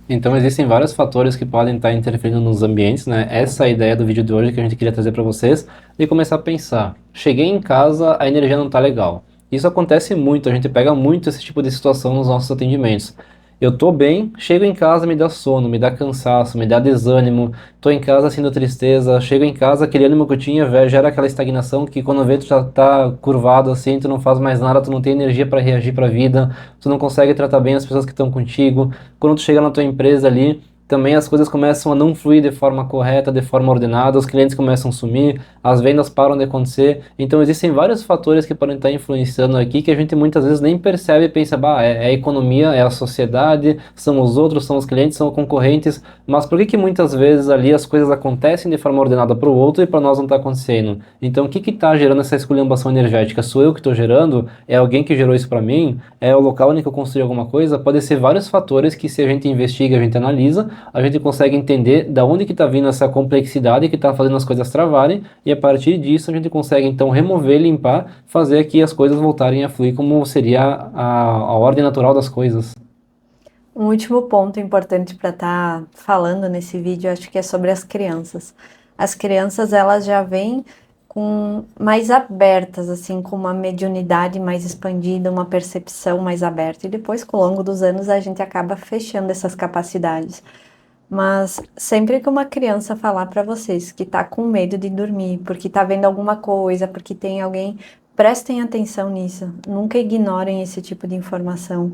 Speaker 1: Então existem vários fatores que podem estar interferindo nos ambientes, né? Essa é a ideia do vídeo de hoje que a gente queria trazer para vocês e começar a pensar. Cheguei em casa, a energia não tá legal. Isso acontece muito, a gente pega muito esse tipo de situação nos nossos atendimentos. Eu tô bem, chego em casa, me dá sono, me dá cansaço, me dá desânimo, tô em casa sentindo tristeza, chego em casa, aquele ânimo que eu tinha, gera aquela estagnação que quando vê tu já tá curvado assim, tu não faz mais nada, tu não tem energia para reagir para a vida, tu não consegue tratar bem as pessoas que estão contigo. Quando tu chega na tua empresa ali, também as coisas começam a não fluir de forma correta, de forma ordenada, os clientes começam a sumir, as vendas param de acontecer. Então existem vários fatores que podem estar influenciando aqui que a gente muitas vezes nem percebe e pensa, bah, é a economia, é a sociedade, são os outros, são os clientes, são os concorrentes, mas por que que muitas vezes ali as coisas acontecem de forma ordenada para o outro e para nós não está acontecendo? Então o que que está gerando essa esculhambação energética? Sou eu que estou gerando? É alguém que gerou isso para mim? É o local onde eu construí alguma coisa? Pode ser vários fatores que se a gente investiga, a gente analisa, a gente consegue entender da onde que está vindo essa complexidade que está fazendo as coisas travarem, e a partir disso a gente consegue então remover, limpar, fazer aqui as coisas voltarem a fluir como seria a ordem natural das coisas.
Speaker 2: Um último ponto importante para estar falando nesse vídeo, acho que é sobre as crianças. As crianças, elas já vêm com mais abertas, assim, com uma mediunidade mais expandida, uma percepção mais aberta. E depois, com o longo dos anos, a gente acaba fechando essas capacidades. Mas sempre que uma criança falar para vocês que tá com medo de dormir, porque tá vendo alguma coisa, porque tem alguém, prestem atenção nisso. Nunca ignorem esse tipo de informação.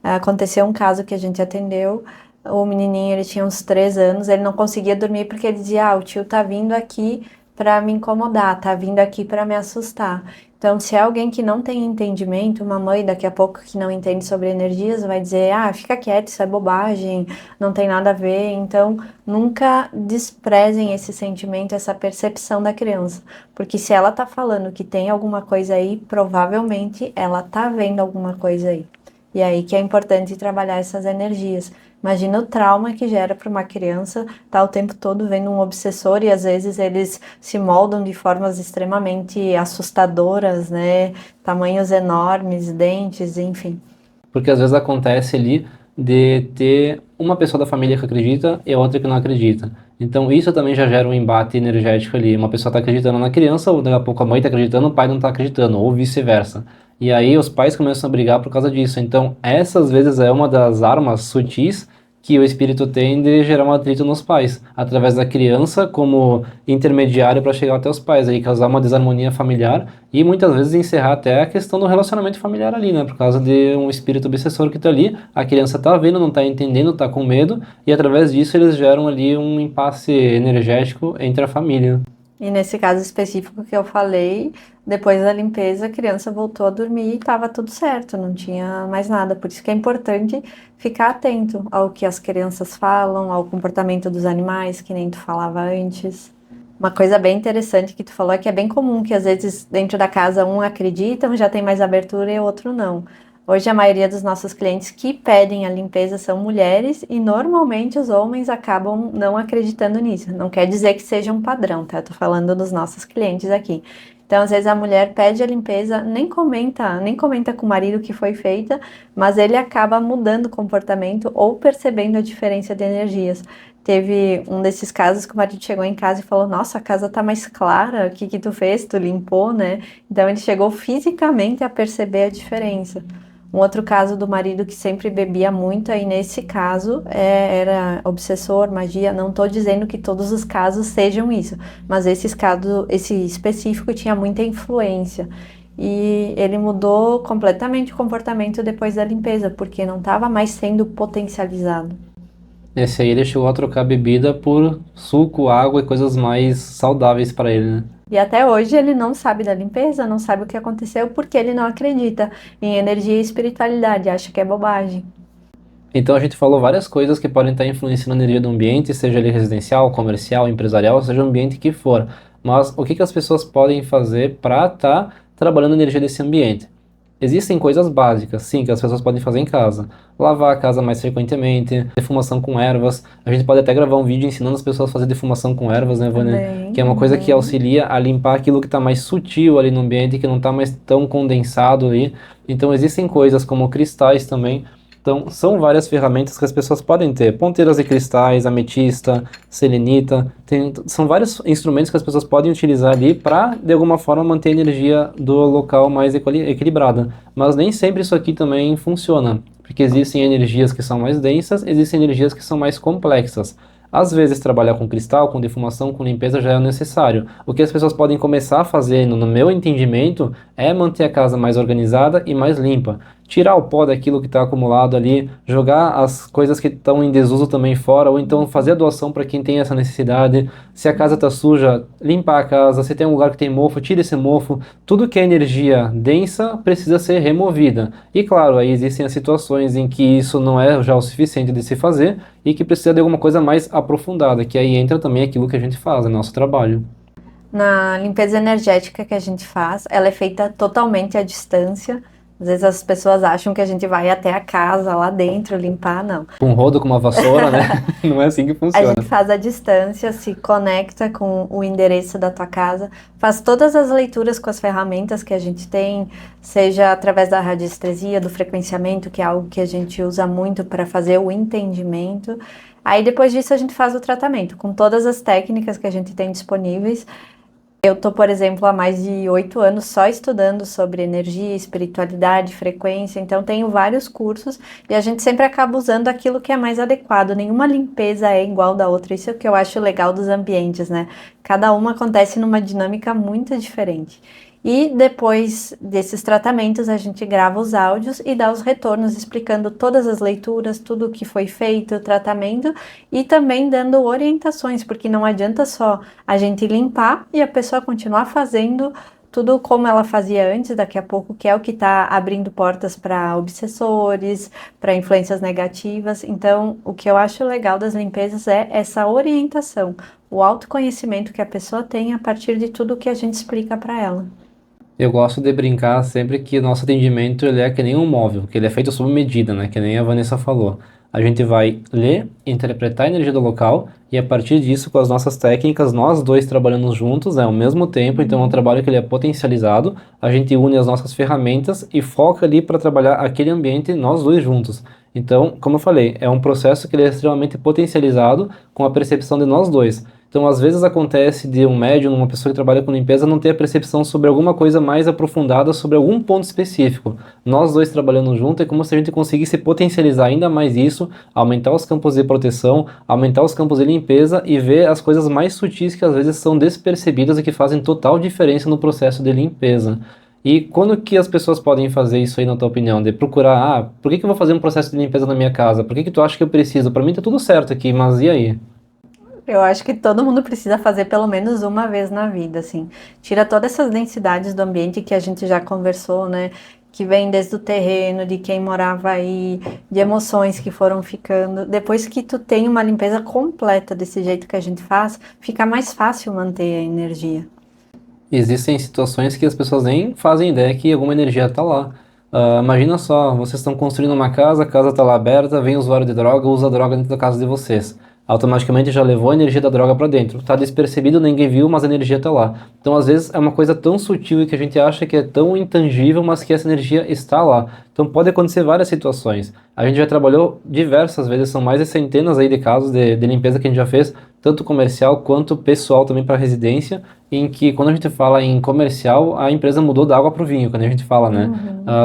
Speaker 2: Aconteceu um caso que a gente atendeu, o menininho, ele tinha uns 3 anos, ele não conseguia dormir porque ele dizia, o tio tá vindo aqui para me incomodar, tá vindo aqui para me assustar. Então, se é alguém que não tem entendimento, uma mãe daqui a pouco que não entende sobre energias, vai dizer, fica quieto, isso é bobagem, não tem nada a ver. Então, nunca desprezem esse sentimento, essa percepção da criança. Porque se ela tá falando que tem alguma coisa aí, provavelmente ela tá vendo alguma coisa aí. E aí que é importante trabalhar essas energias. Imagina o trauma que gera para uma criança estar o tempo todo vendo um obsessor e às vezes eles se moldam de formas extremamente assustadoras, né? Tamanhos enormes, dentes, enfim.
Speaker 1: Porque às vezes acontece ali de ter uma pessoa da família que acredita e outra que não acredita. Então isso também já gera um embate energético ali. Uma pessoa está acreditando na criança, ou daqui a pouco a mãe está acreditando, o pai não está acreditando, ou vice-versa. E aí os pais começam a brigar por causa disso. Então essa às vezes é uma das armas sutis que o espírito tem de gerar um atrito nos pais, através da criança como intermediário para chegar até os pais, aí causar uma desarmonia familiar e muitas vezes encerrar até a questão do relacionamento familiar ali, né? Por causa de um espírito obsessor que tá ali, a criança tá vendo, não tá entendendo, tá com medo, e através disso eles geram ali um impasse energético entre a família.
Speaker 2: E nesse caso específico que eu falei, depois da limpeza, a criança voltou a dormir e estava tudo certo, não tinha mais nada. Por isso que é importante ficar atento ao que as crianças falam, ao comportamento dos animais, que nem tu falava antes. Uma coisa bem interessante que tu falou é que é bem comum que às vezes dentro da casa um acredita, já tem mais abertura e o outro não. Hoje a maioria dos nossos clientes que pedem a limpeza são mulheres e normalmente os homens acabam não acreditando nisso. Não quer dizer que seja um padrão, tá? Eu tô falando dos nossos clientes aqui. Então, às vezes a mulher pede a limpeza, nem comenta com o marido que foi feita, mas ele acaba mudando o comportamento ou percebendo a diferença de energias. Teve um desses casos que o marido chegou em casa e falou: Nossa, a casa tá mais clara, o que que tu fez? Tu limpou, né? Então ele chegou fisicamente a perceber a diferença. Um outro caso do marido que sempre bebia muito, aí nesse caso era obsessor, magia. Não estou dizendo que todos os casos sejam isso, mas esse específico tinha muita influência. E ele mudou completamente o comportamento depois da limpeza, porque não estava mais sendo potencializado.
Speaker 1: Esse aí ele chegou a trocar bebida por suco, água e coisas mais saudáveis para ele, né?
Speaker 2: E até hoje ele não sabe da limpeza, não sabe o que aconteceu, porque ele não acredita em energia e espiritualidade, acha que é bobagem.
Speaker 1: Então a gente falou várias coisas que podem estar influenciando a energia do ambiente, seja ele residencial, comercial, empresarial, seja o ambiente que for. Mas o que que as pessoas podem fazer para estar trabalhando a energia desse ambiente? Existem coisas básicas, sim, que as pessoas podem fazer em casa. Lavar a casa mais frequentemente, defumação com ervas. A gente pode até gravar um vídeo ensinando as pessoas a fazer defumação com ervas, né, Vânia?
Speaker 2: Também.
Speaker 1: Que é uma coisa que auxilia a limpar aquilo que está mais sutil ali no ambiente, que não está mais tão condensado ali. Então existem coisas como cristais também. Então, são várias ferramentas que as pessoas podem ter. Ponteiras de cristais, ametista, selenita. São vários instrumentos que as pessoas podem utilizar ali para, de alguma forma, manter a energia do local mais equilibrada. Mas nem sempre isso aqui também funciona, porque existem energias que são mais densas, existem energias que são mais complexas. Às vezes, trabalhar com cristal, com defumação, com limpeza já é necessário. O que as pessoas podem começar a fazer, no meu entendimento, é manter a casa mais organizada e mais limpa. Tirar o pó daquilo que está acumulado ali, jogar as coisas que estão em desuso também fora, ou então fazer a doação para quem tem essa necessidade. Se a casa está suja, limpar a casa. Se tem um lugar que tem mofo, tira esse mofo. Tudo que é energia densa precisa ser removida. E claro, aí existem as situações em que isso não é já o suficiente de se fazer e que precisa de alguma coisa mais aprofundada, que aí entra também aquilo que a gente faz, é nosso trabalho.
Speaker 2: Na limpeza energética que a gente faz, ela é feita totalmente à distância. Às vezes as pessoas acham que a gente vai até a casa lá dentro limpar, não.
Speaker 1: Com um rodo, com uma vassoura, né? Não é assim que
Speaker 2: A
Speaker 1: funciona.
Speaker 2: gente faz à distância, se conecta com o endereço da tua casa, faz todas as leituras com as ferramentas que a gente tem, seja através da radiestesia, do frequenciamento, que é algo que a gente usa muito para fazer o entendimento. Aí depois disso a gente faz o tratamento, com todas as técnicas que a gente tem disponíveis. Eu tô, por exemplo, há mais de 8 anos só estudando sobre energia, espiritualidade, frequência, então tenho vários cursos e a gente sempre acaba usando aquilo que é mais adequado. Nenhuma limpeza é igual da outra, isso é o que eu acho legal dos ambientes, né? Cada uma acontece numa dinâmica muito diferente. E depois desses tratamentos a gente grava os áudios e dá os retornos explicando todas as leituras, tudo o que foi feito, o tratamento e também dando orientações, porque não adianta só a gente limpar e a pessoa continuar fazendo tudo como ela fazia antes, daqui a pouco, que é o que está abrindo portas para obsessores, para influências negativas. Então, o que eu acho legal das limpezas é essa orientação, o autoconhecimento que a pessoa tem a partir de tudo que a gente explica para ela.
Speaker 1: Eu gosto de brincar sempre que o nosso atendimento ele é que nem um móvel, que ele é feito sob medida, né? Que nem a Vanessa falou. A gente vai ler, interpretar a energia do local e a partir disso, com as nossas técnicas, nós dois trabalhando juntos, né, ao mesmo tempo, então é um trabalho que ele é potencializado, a gente une as nossas ferramentas e foca ali para trabalhar aquele ambiente nós dois juntos. Então, como eu falei, é um processo que ele é extremamente potencializado com a percepção de nós dois. Então, às vezes acontece de um médium, uma pessoa que trabalha com limpeza, não ter a percepção sobre alguma coisa mais aprofundada, sobre algum ponto específico. Nós dois trabalhando junto é como se a gente conseguisse potencializar ainda mais isso, aumentar os campos de proteção, aumentar os campos de limpeza e ver as coisas mais sutis que às vezes são despercebidas e que fazem total diferença no processo de limpeza. E quando que as pessoas podem fazer isso aí, na tua opinião? De procurar, por que que eu vou fazer um processo de limpeza na minha casa? Por que que tu acha que eu preciso? Para mim tá tudo certo aqui, mas e aí?
Speaker 2: Eu acho que todo mundo precisa fazer pelo menos uma vez na vida, assim. Tira todas essas densidades do ambiente que a gente já conversou, né? Que vem desde o terreno, de quem morava aí, de emoções que foram ficando. Depois que tu tem uma limpeza completa desse jeito que a gente faz, fica mais fácil manter a energia.
Speaker 1: Existem situações que as pessoas nem fazem ideia que alguma energia está lá. Imagina só, vocês estão construindo uma casa, a casa está lá aberta, vem o usuário de droga, usa a droga dentro da casa de vocês. Automaticamente já levou a energia da droga para dentro. Está despercebido, ninguém viu, mas a energia está lá. Então, às vezes, é uma coisa tão sutil e que a gente acha que é tão intangível, mas que essa energia está lá. Então, pode acontecer várias situações. A gente já trabalhou diversas vezes, são mais de centenas aí de casos de limpeza que a gente já fez, tanto comercial quanto pessoal também para residência, em que quando a gente fala em comercial, a empresa mudou da água para o vinho, quando a gente fala, né?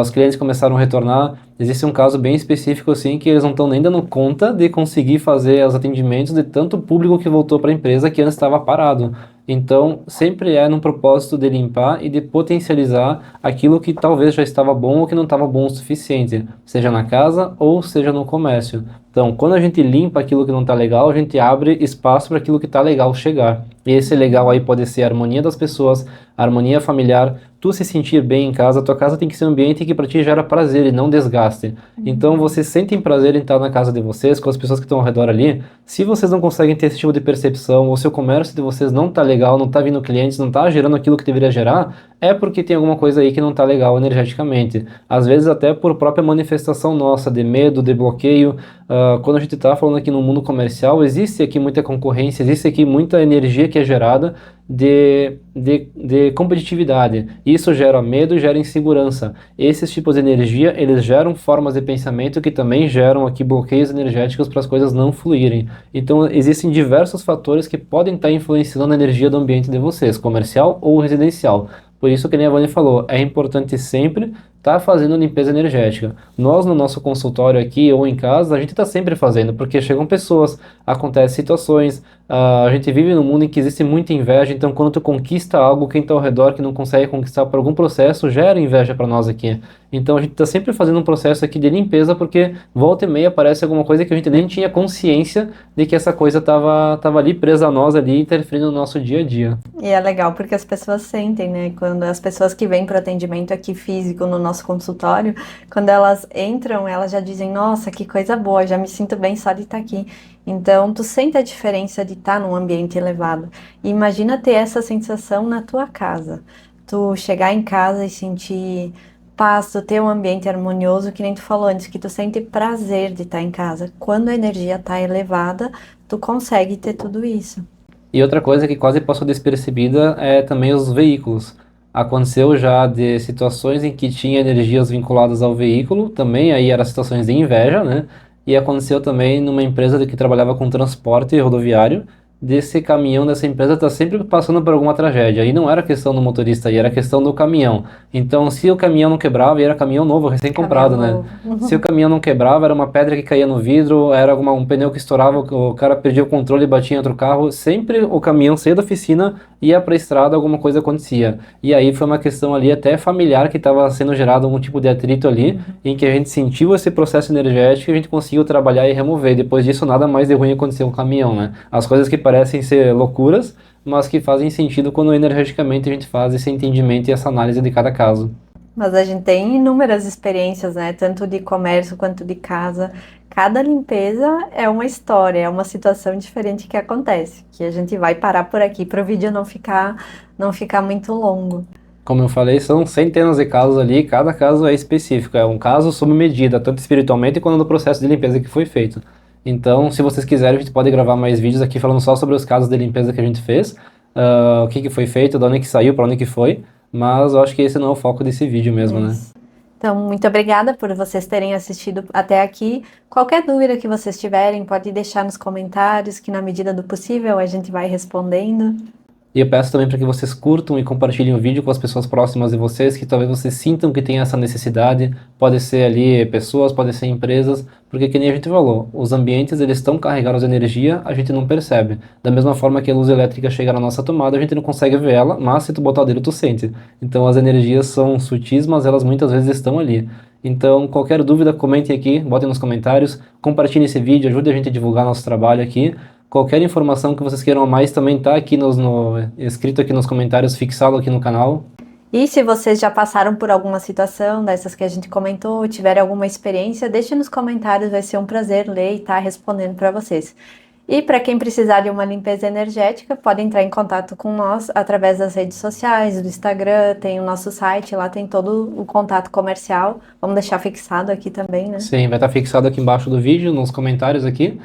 Speaker 1: Os clientes começaram a retornar. Existe um caso bem específico assim que eles não estão nem dando conta de conseguir fazer os atendimentos de tanto público que voltou para a empresa que antes estava parado. Então, sempre é num propósito de limpar e de potencializar aquilo que talvez já estava bom ou que não estava bom o suficiente, seja na casa ou seja no comércio. Então, quando a gente limpa aquilo que não está legal, a gente abre espaço para aquilo que está legal chegar. E esse legal aí pode ser a harmonia das pessoas, a harmonia familiar, tu se sentir bem em casa, tua casa tem que ser um ambiente que para ti gera prazer e não desgaste. Então, vocês sentem prazer em estar na casa de vocês, com as pessoas que estão ao redor ali. Se vocês não conseguem ter esse tipo de percepção, ou se o comércio de vocês não está legal, não está vindo clientes, não está gerando aquilo que deveria gerar, é porque tem alguma coisa aí que não está legal energeticamente. Às vezes até por própria manifestação nossa de medo, de bloqueio, quando a gente está falando aqui no mundo comercial, existe aqui muita concorrência, existe aqui muita energia que é gerada de competitividade. Isso gera medo e gera insegurança. Esses tipos de energia, eles geram formas de pensamento que também geram aqui bloqueios energéticos para as coisas não fluírem. Então, existem diversos fatores que podem estar influenciando a energia do ambiente de vocês, comercial ou residencial. Por isso que nem a Vani falou, é importante sempre estar fazendo limpeza energética. Nós, no nosso consultório aqui ou em casa, a gente está sempre fazendo, porque chegam pessoas, acontecem situações, a gente vive num mundo em que existe muita inveja, então quando tu conquista algo, quem está ao redor que não consegue conquistar por algum processo, gera inveja para nós aqui. Então a gente está sempre fazendo um processo aqui de limpeza, porque volta e meia aparece alguma coisa que a gente nem tinha consciência de que essa coisa estava ali presa a nós, ali, interferindo no nosso dia a dia.
Speaker 2: E é legal porque as pessoas sentem, né? Quando as pessoas que vêm para o atendimento aqui físico no nosso consultório, quando elas entram, elas já dizem, nossa, que coisa boa, já me sinto bem só de estar aqui. Então, tu sente a diferença de estar num ambiente elevado. E imagina ter essa sensação na tua casa. Tu chegar em casa e sentir paz, tu ter um ambiente harmonioso, que nem tu falou antes, que tu sente prazer de estar em casa. Quando a energia está elevada, tu consegue ter tudo isso.
Speaker 1: E outra coisa que quase passou despercebida é também os veículos. Aconteceu já de situações em que tinha energias vinculadas ao veículo, também aí eram situações de inveja, né? E aconteceu também numa empresa que trabalhava com transporte rodoviário, desse caminhão dessa empresa está sempre passando por alguma tragédia. E não era questão do motorista, aí era questão do caminhão. Então, se o caminhão não quebrava, e era caminhão novo, recém-comprado, né? Se o caminhão não quebrava, era uma pedra que caía no vidro, era um pneu que estourava, o cara perdia o controle e batia em outro carro. Sempre o caminhão saía da oficina, ia para a estrada, alguma coisa acontecia. E aí foi uma questão ali até familiar que estava sendo gerado algum tipo de atrito ali, em que a gente sentiu esse processo energético e a gente conseguiu trabalhar e remover. Depois disso, nada mais de ruim aconteceu com o caminhão, né? As coisas que parecem ser loucuras, mas que fazem sentido quando energeticamente a gente faz esse entendimento e essa análise de cada caso.
Speaker 2: Mas a gente tem inúmeras experiências, né? Tanto de comércio quanto de casa. Cada limpeza é uma história, é uma situação diferente que acontece. Que a gente vai parar por aqui para o vídeo não ficar muito longo.
Speaker 1: Como eu falei, são centenas de casos ali, cada caso é específico, é um caso sob medida, tanto espiritualmente quanto no processo de limpeza que foi feito. Então, se vocês quiserem, a gente pode gravar mais vídeos aqui falando só sobre os casos de limpeza que a gente fez, o que que foi feito, de onde que saiu, para onde que foi, mas eu acho que esse não é o foco desse vídeo mesmo, né?
Speaker 2: Isso. Então, muito obrigada por vocês terem assistido até aqui. Qualquer dúvida que vocês tiverem, pode deixar nos comentários, que na medida do possível a gente vai respondendo.
Speaker 1: E eu peço também para que vocês curtam e compartilhem o vídeo com as pessoas próximas de vocês, que talvez vocês sintam que tem essa necessidade. Pode ser ali pessoas, pode ser empresas, porque que nem a gente falou, os ambientes eles estão carregados de energia, a gente não percebe. Da mesma forma que a luz elétrica chega na nossa tomada, a gente não consegue ver ela, mas se tu botar o dedo tu sente. Então as energias são sutis, mas elas muitas vezes estão ali. Então qualquer dúvida, comentem aqui, botem nos comentários, compartilhem esse vídeo, ajude a gente a divulgar nosso trabalho aqui. Qualquer informação que vocês queiram a mais também está aqui escrito aqui nos comentários, fixado aqui no canal.
Speaker 2: E se vocês já passaram por alguma situação dessas que a gente comentou, tiverem alguma experiência, deixe nos comentários, vai ser um prazer ler e estar respondendo para vocês. E para quem precisar de uma limpeza energética, pode entrar em contato com nós através das redes sociais, do Instagram, tem o nosso site, lá tem todo o contato comercial. Vamos deixar fixado aqui também, né?
Speaker 1: Sim, vai estar fixado aqui embaixo do vídeo, nos comentários aqui,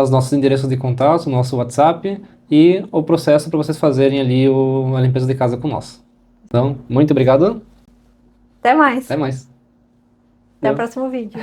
Speaker 1: os nossos endereços de contato, nosso WhatsApp e o processo para vocês fazerem ali a limpeza de casa com nós. Então, muito obrigado.
Speaker 2: Até mais.
Speaker 1: Até mais.
Speaker 2: Até o próximo vídeo.